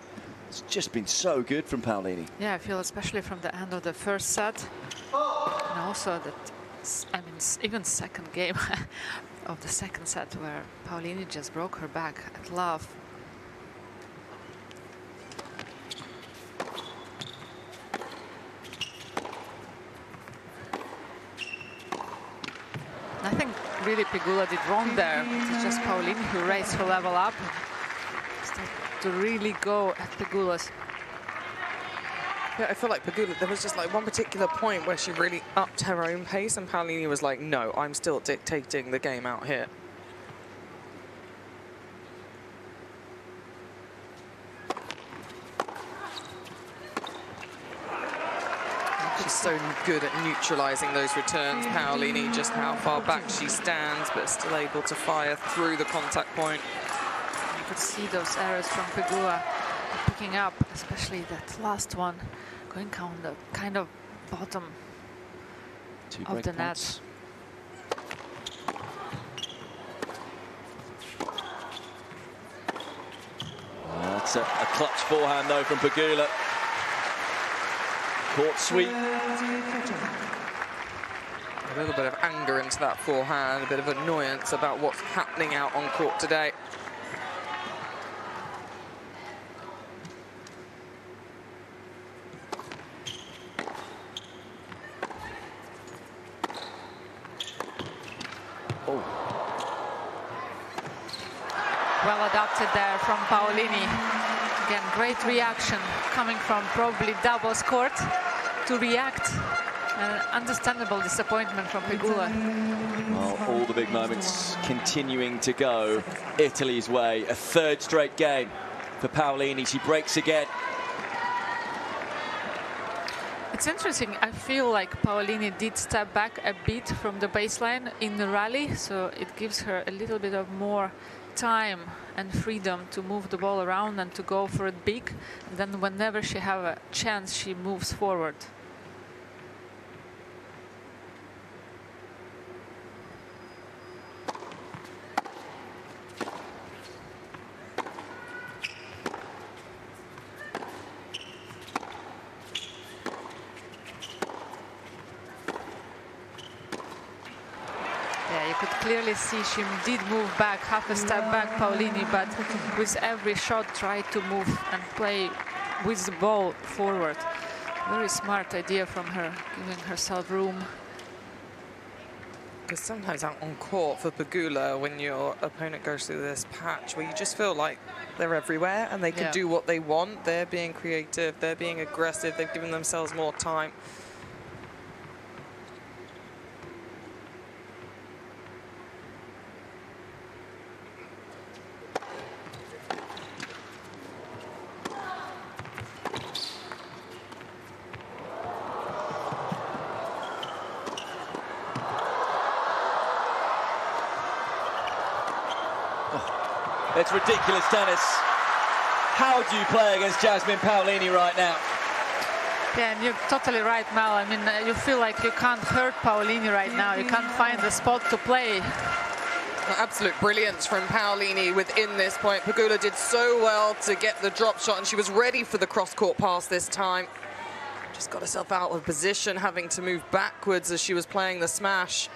it's just been so good from Paolini. Yeah, I feel especially from the end of the first set, and also that, I mean, even second game of the second set, where Paolini just broke her back at love. Nothing really Pegula did wrong there. It's just Paolini who raised her level up. Started to really go at Pegula's. Yeah, I feel like Pegula, there was just like one particular point where she really upped her own pace, and Paolini was like, no, I'm still dictating the game out here. She's so good at neutralizing those returns, Paolini, just how far back she stands, but still able to fire through the contact point. You could see those errors from Pegula picking up, especially that last one, going on the kind of bottom of the net. That's a clutch forehand, though, from Pegula. Court sweep. A little bit of anger into that forehand, a bit of annoyance about what's happening out on court today. Oh. Well adapted there from Paolini. Again, great reaction coming from probably doubles court to react. An understandable disappointment from Pegula. Well, all the big moments continuing to go Italy's way. A 3rd straight game for Paolini. She breaks again. It's interesting. I feel like Paolini did step back a bit from the baseline in the rally, so it gives her a little bit of more time and freedom to move the ball around and to go for it big. And then whenever she has a chance, she moves forward. Yeah, you could clearly see she did move back, half a step back, Paolini, but with every shot tried to move and play with the ball forward. Very smart idea from her, giving herself room. Because sometimes out on court for Pegula, when your opponent goes through this patch where you just feel like they're everywhere and they can do what they want, they're being creative, they're being aggressive, they've given themselves more time. It's ridiculous tennis. How do you play against Jasmine Paolini right now? Yeah, and you're totally right, Mel. I mean, you feel like you can't hurt Paolini right now. You can't find the spot to play. Absolute brilliance from Paolini within this point. Pegula did so well to get the drop shot, and she was ready for the cross-court pass this time. Just got herself out of position, having to move backwards as she was playing the smash.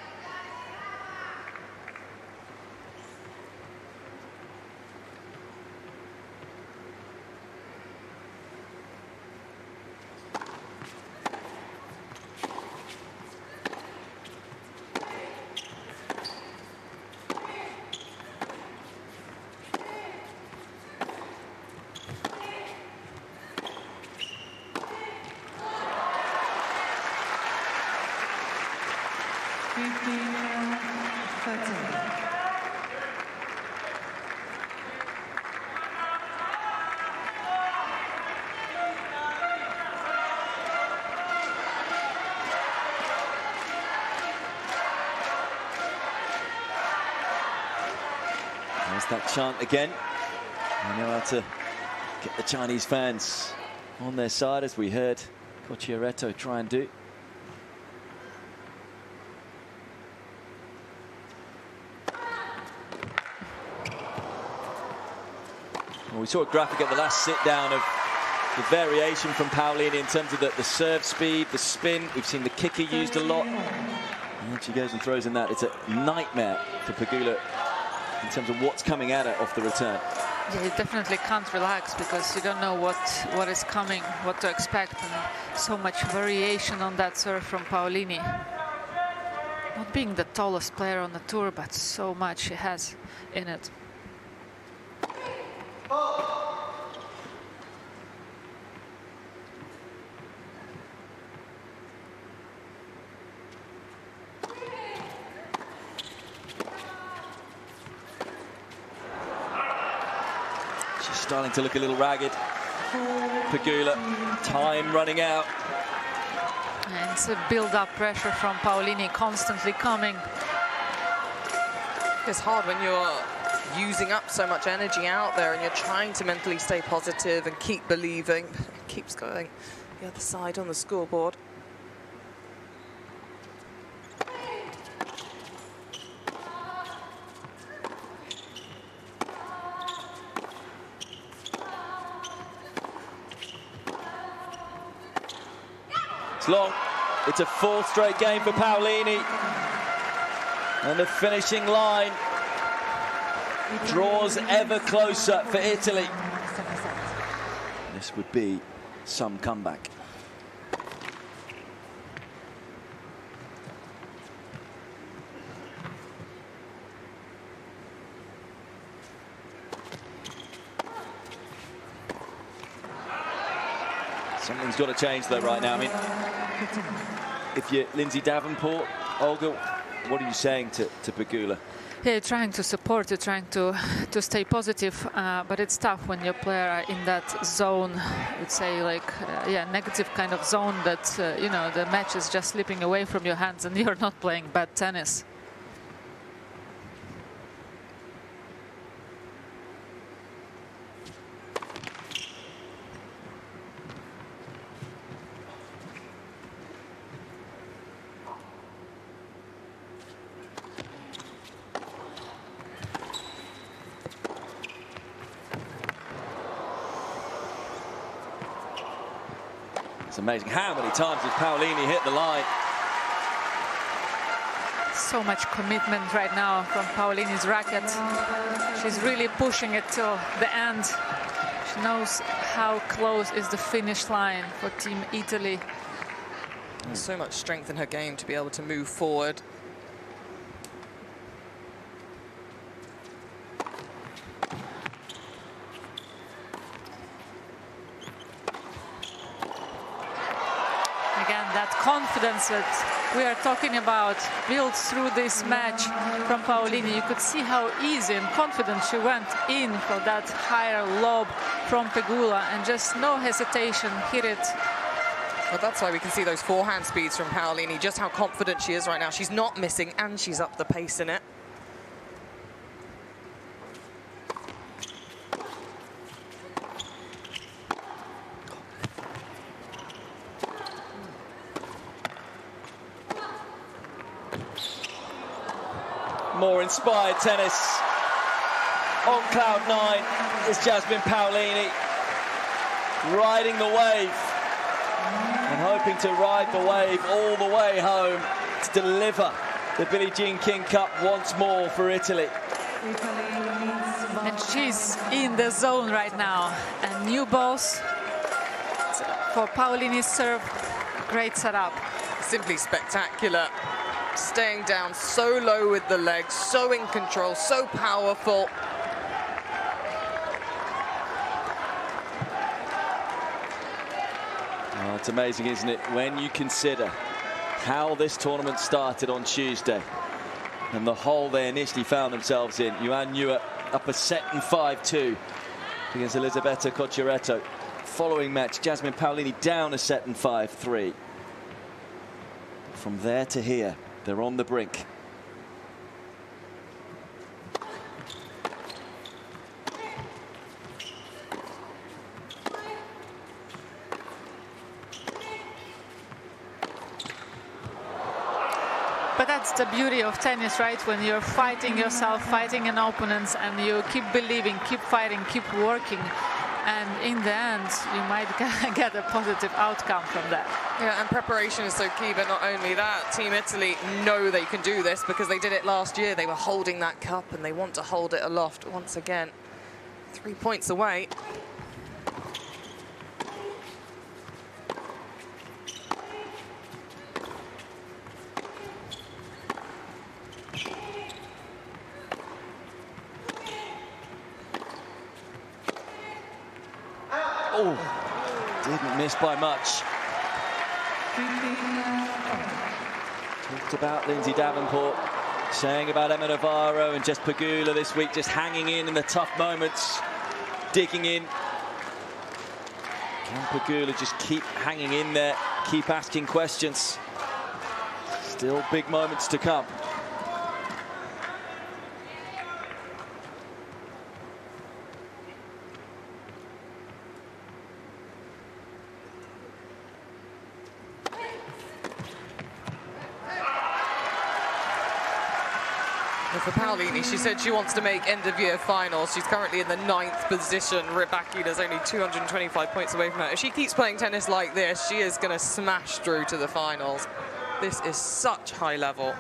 There's that chant again. They know how to get the Chinese fans on their side, as we heard Cocciaretto try and do. Well, we saw a graphic at the last sit-down of the variation from Paolini in terms of the serve speed, the spin. We've seen the kicker used a lot. And she goes and throws in that. It's a nightmare for Pegula in terms of what's coming at her off the return. Yeah, you definitely can't relax because you don't know what is coming, what to expect, and so much variation on that serve from Paolini. Not being the tallest player on the tour, but so much she has in it. Starting to look a little ragged. Pegula, time running out. And it's a build-up pressure from Paolini constantly coming. It's hard when you're using up so much energy out there and you're trying to mentally stay positive and keep believing. It keeps going the other side on the scoreboard. Long. It's a fourth straight game for Paolini. And the finishing line draws ever closer for Italy. This would be some comeback. Something's got to change though right now. I mean, if you're Lindsay Davenport, Olga, what are you saying to Pegula? Yeah, you're trying to support, you're trying to stay positive, but it's tough when your player are in that zone, I would say, like, yeah, negative kind of zone that, you know, the match is just slipping away from your hands and you're not playing bad tennis. It's amazing how many times has Paolini hit the line. So much commitment right now from Paolini's racket. She's really pushing it till the end. She knows how close is the finish line for Team Italy. There's so much strength in her game to be able to move forward. That confidence that we are talking about built through this match from Paolini. You could see how easy and confident she went in for that higher lob from Pegula and just no hesitation, hit it. Well, that's why we can see those forehand speeds from Paolini, just how confident she is right now. She's not missing and she's up the pace in it. More inspired tennis. On cloud 9 is Jasmine Paolini, riding the wave and hoping to ride the wave all the way home to deliver the Billie Jean King Cup once more for Italy. And she's in the zone right now. And new balls for Paolini's serve. Great setup. Simply spectacular. Staying down so low with the legs, so in control, so powerful. Oh, it's amazing, isn't it, when you consider how this tournament started on Tuesday and the hole they initially found themselves in. Yuan Yue up a set and 5-2 against Elisabetta Cocciaretto. Following match, Jasmine Paolini down a set and 5-3. From there to here, they're on the brink. But that's the beauty of tennis, right? When you're fighting yourself, fighting an opponent, and you keep believing, keep fighting, keep working. And in the end, you might get a positive outcome from that. Yeah, and preparation is so key, but not only that, Team Italy know they can do this because they did it last year. They were holding that cup and they want to hold it aloft once again. 3 points away. Oh, didn't miss by much. Talked about Lindsay Davenport, saying about Emma Navarro and Jess Pegula this week, just hanging in the tough moments, digging in. Can Pegula just keep hanging in there, keep asking questions? Still big moments to come. For Paolini, she said she wants to make end-of-year finals. She's currently in the 9th position. Rybakina's only 225 points away from her. If she keeps playing tennis like this, she is going to smash through to the finals. This is such high level.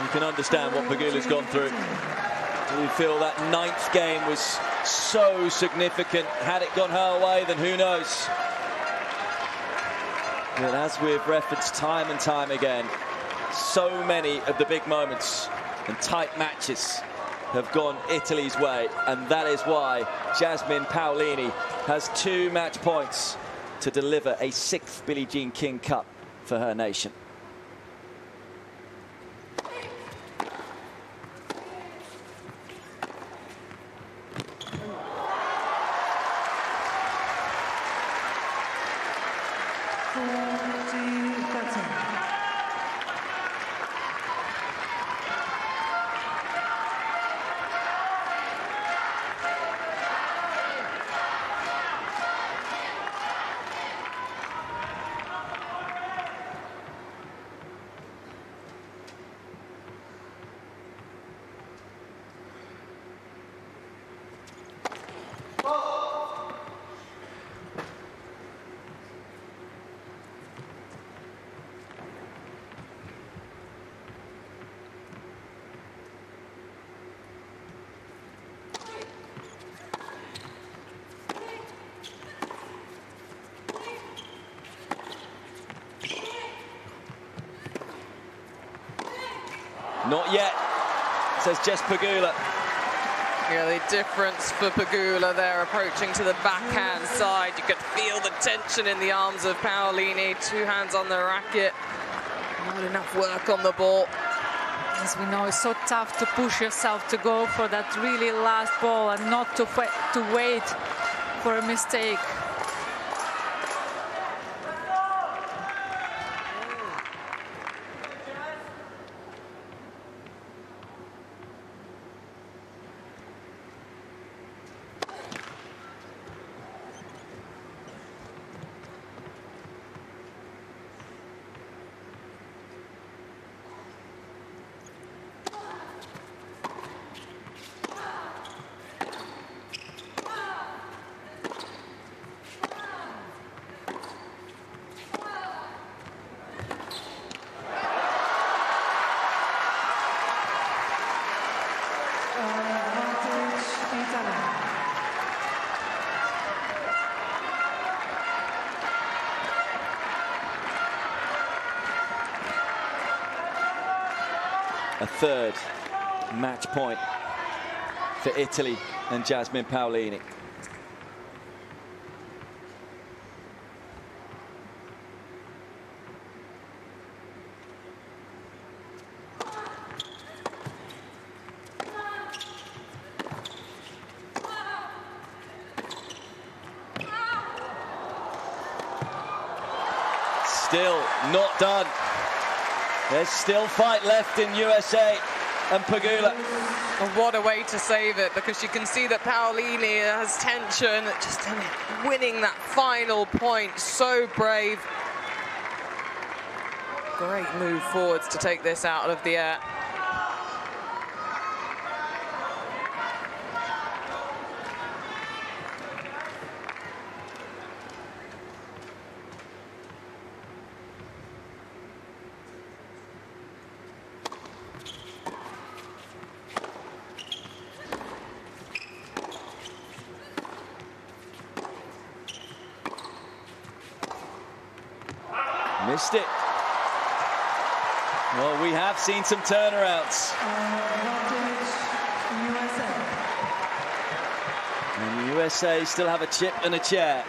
You can understand what Pegula's gone through. Do you feel that 9th game was so significant? Had it gone her way, then who knows? But as we've referenced time and time again, so many of the big moments and tight matches have gone Italy's way, and that is why Jasmine Paolini has 2 match points to deliver a 6th Billie Jean King Cup for her nation. Not yet, says Jess Pegula. Yeah, the difference for Pegula there, approaching to the backhand side. You could feel the tension in the arms of Paolini. 2 hands on the racket. Not enough work on the ball. As we know, it's so tough to push yourself to go for that really last ball and not to wait for a mistake. a third match point for Italy and Jasmine Paolini. Still not done. There's still fight left in USA and Pegula. And what a way to save it, because you can see that Paolini has tension, just winning that final point. So brave. Great move forwards to take this out of the air. Missed it. Well, we have seen some turnarounds. And USA still have a chip and a chair.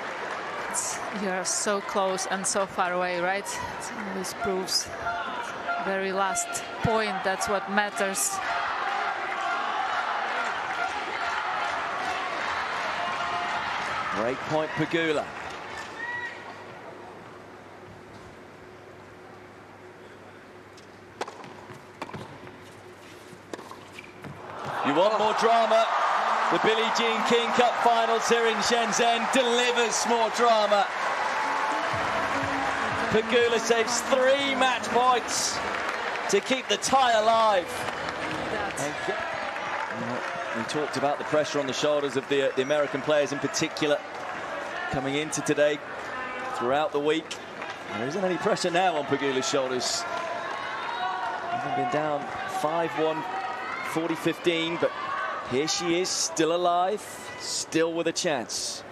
You're so close and so far away, right? This proves very last point. That's what matters. Break point, Pegula. You want more drama? The Billie Jean King Cup finals here in Shenzhen delivers more drama. Pegula saves 3 match points to keep the tie alive. We talked about the pressure on the shoulders of the American players in particular coming into today, throughout the week. There isn't any pressure now on Pegula's shoulders. Hasn't been down 5-1. 40-15, but here she is, still alive, still with a chance,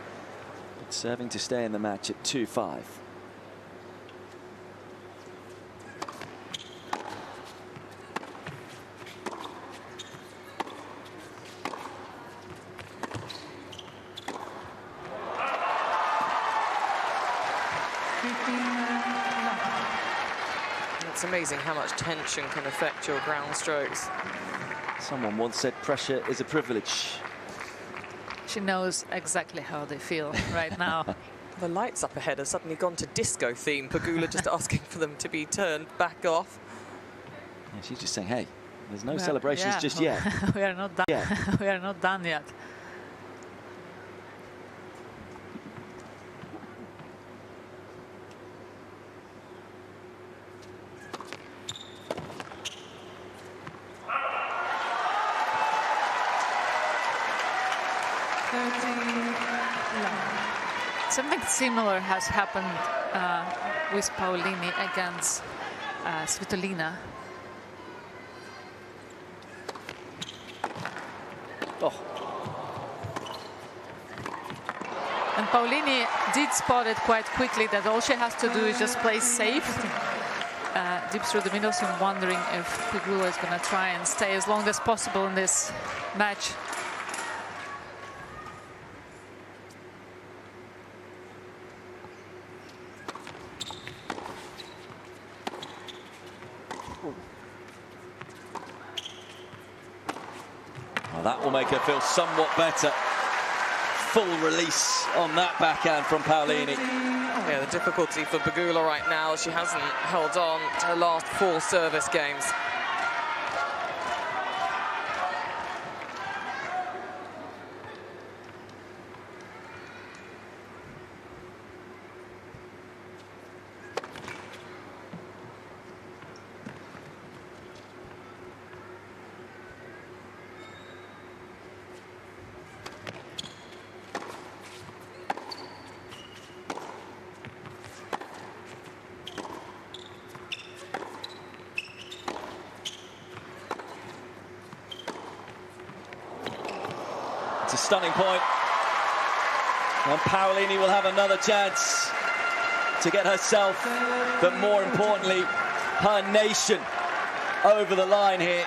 but serving to stay in the match at 2-5. It's amazing how much tension can affect your ground strokes. Someone once said pressure is a privilege. She knows exactly how they feel right now. The lights up ahead have suddenly gone to disco theme. Pegula just asking for them to be turned back off. Yeah, she's just saying, hey, there's no celebrations just yet. We are not done. We are not done yet. Something similar has happened with Paolini against Svitolina. Oh. And Paolini did spot it quite quickly that all she has to do is just play safe. Deep through the middle, so I'm wondering if Pegula is going to try and stay as long as possible in this match. Well, that will make her feel somewhat better. Full release on that backhand from Paolini. Yeah, the difficulty for Pegula right now, she hasn't held on to her last 4 service games. It's a stunning point. And Paolini will have another chance to get herself, but more importantly, her nation, over the line here.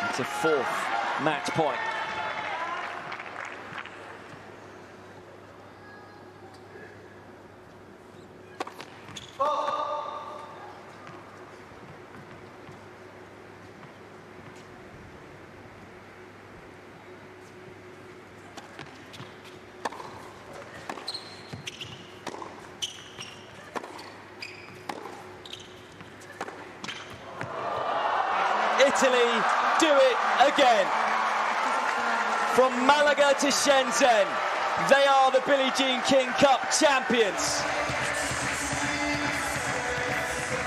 It's a 4th match point. Italy do it again. From Malaga to Shenzhen, they are the Billie Jean King Cup champions.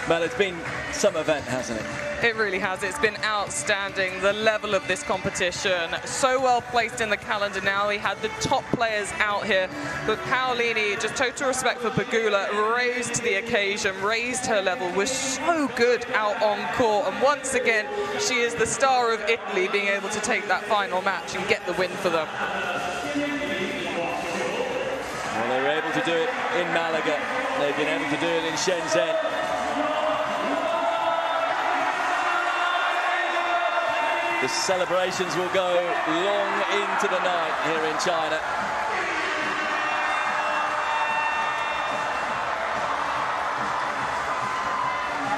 Well, it's been some event, hasn't it? It really has. It's been outstanding, the level of this competition. So well placed in the calendar now. We had the top players out here. But Paolini, just total respect for Pegula, raised to the occasion, raised her level, was so good out on court. And once again, she is the star of Italy, being able to take that final match and get the win for them. Well, they were able to do it in Malaga. They've been able to do it in Shenzhen. The celebrations will go long into the night here in China.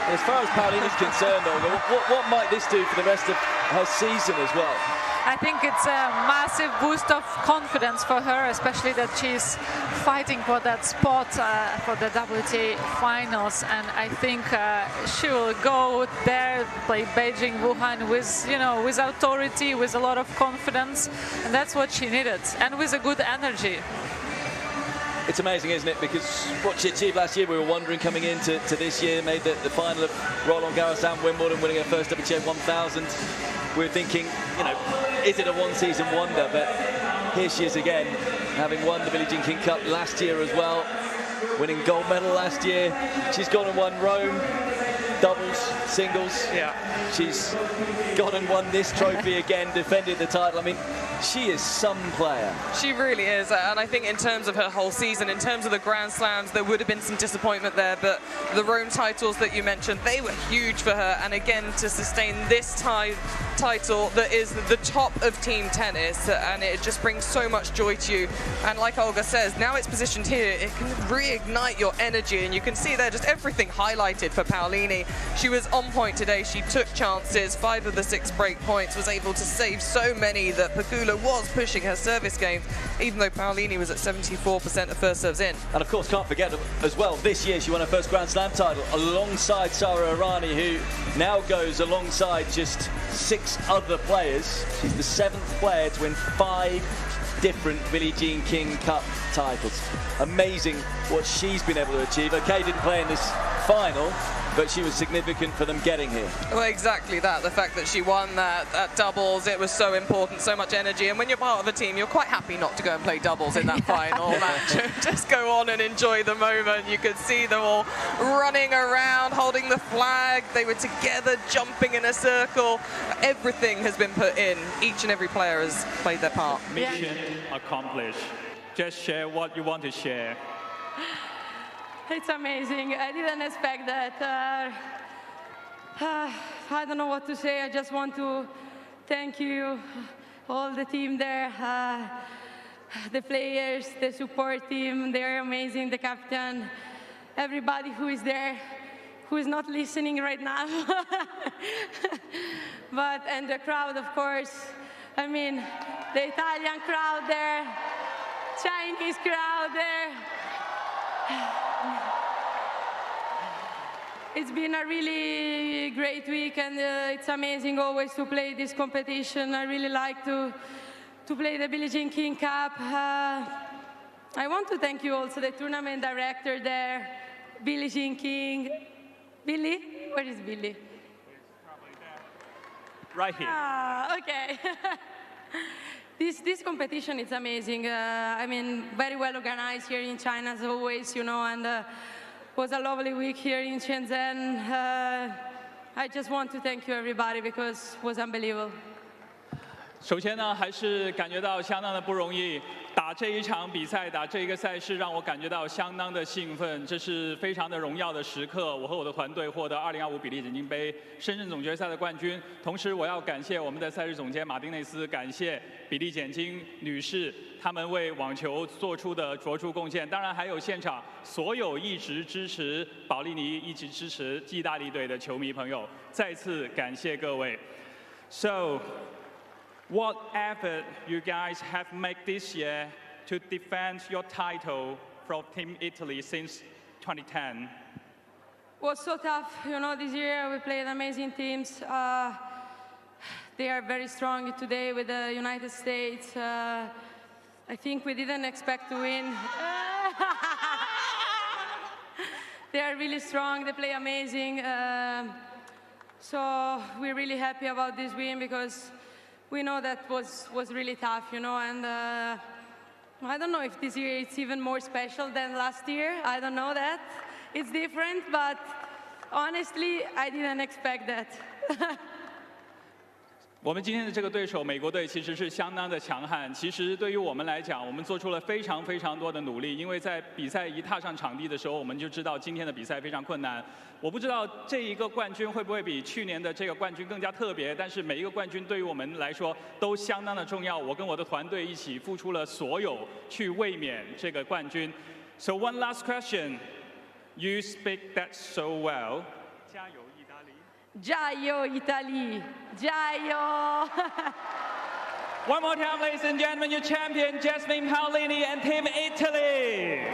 As far as Paolini's concerned, Olga, what might this do for the rest of her season as well? I think it's a massive boost of confidence for her, especially that she's fighting for that spot for the WTA finals. And I think she will go there, play Beijing, Wuhan with, you know, with authority, with a lot of confidence, and that's what she needed, and with a good energy. It's amazing, isn't it? Because what she achieved last year, we were wondering coming into this year, made the final of Roland Garros and Wimbledon, winning her first WTA 1000. We were thinking, you know, is it a one-season wonder? But here she is again, having won the Billie Jean King Cup last year as well, winning gold medal last year. She's gone and won Rome, doubles, singles. Yeah. She's gone and won this trophy again, defended the title. I mean, she is some player. She really is, and I think in terms of her whole season, in terms of the Grand Slams, there would have been some disappointment there, but the Rome titles that you mentioned, they were huge for her, and again, to sustain this title that is the top of team tennis, and it just brings so much joy to you. And like Olga says, now it's positioned here, it can reignite your energy, and you can see there just everything highlighted for Paolini. She was on point today, she took chances, 5 of the 6 break points, was able to save so many that Pegula was pushing her service game, even though Paolini was at 74% of first serves in. And of course, can't forget as well, this year she won her first Grand Slam title alongside Sara Errani, who now goes alongside just 6 other players. She's the 7th player to win 5 different Billie Jean King Cup titles. Amazing what she's been able to achieve. Okay, didn't play in this final, but she was significant for them getting here. Well, exactly that. The fact that she won that at doubles, it was so important, so much energy. And when you're part of a team, you're quite happy not to go and play doubles in that final match. Just go on and enjoy the moment. You could see them all running around, holding the flag. They were together, jumping in a circle. Everything has been put in. Each and every player has played their part. Mission accomplished. Just share what you want to share. It's amazing. I didn't expect that. I don't know what to say. I just want to thank you, all the team there, the players, the support team. They're amazing, the captain, everybody who is there, who is not listening right now. And the crowd, of course. I mean, the Italian crowd there, Chinese crowd there. It's been a really great week, and it's amazing always to play this competition. I really like to play the Billie Jean King Cup. I want to thank you also, the tournament director there, Billie Jean King. Billie? Where is Billie? Probably there. Right here. Ah, okay. This competition is amazing. I mean, very well organized here in China as always, you know, and was a lovely week here in Shenzhen. I just want to thank you, everybody, because it was unbelievable. 首先呢，还是感觉到相当的不容易。打这一场比赛，打这一个赛事，让我感觉到相当的兴奋。这是非常的荣耀的时刻。我和我的团队获得2025比利简金杯深圳总决赛的冠军。同时，我要感谢我们的赛事总监马丁内斯，感谢比利简金女士，她们为网球做出的卓出贡献。当然，还有现场所有一直支持保利尼、一直支持意大利队的球迷朋友，再次感谢各位。What effort you guys have made this year to defend your title from Team Italy since 2010? It was so tough, you know, this year we played amazing teams. They are very strong today with the United States. I think we didn't expect to win. They are really strong, they play amazing. So we're really happy about this win because we know that was really tough, you know, and I don't know if this year it's even more special than last year. I don't know that. It's different, but honestly, I didn't expect that. 我们今天的这个对手美国队其实是相当的强悍。其实对于我们来讲，我们做出了非常多的努力，因为在比赛一踏上场地的时候，我们就知道今天的比赛非常困难。我不知道这一个冠军会不会比去年的这个冠军更加特别，但是每一个冠军对于我们来说都相当的重要。我跟我的团队一起付出了所有去卫冕这个冠军。So one last question, you speak that so well. 加油意大利！ Giaio Italy! Giaio! One more time, ladies and gentlemen, your champion, Jasmine Paolini and Team Italy!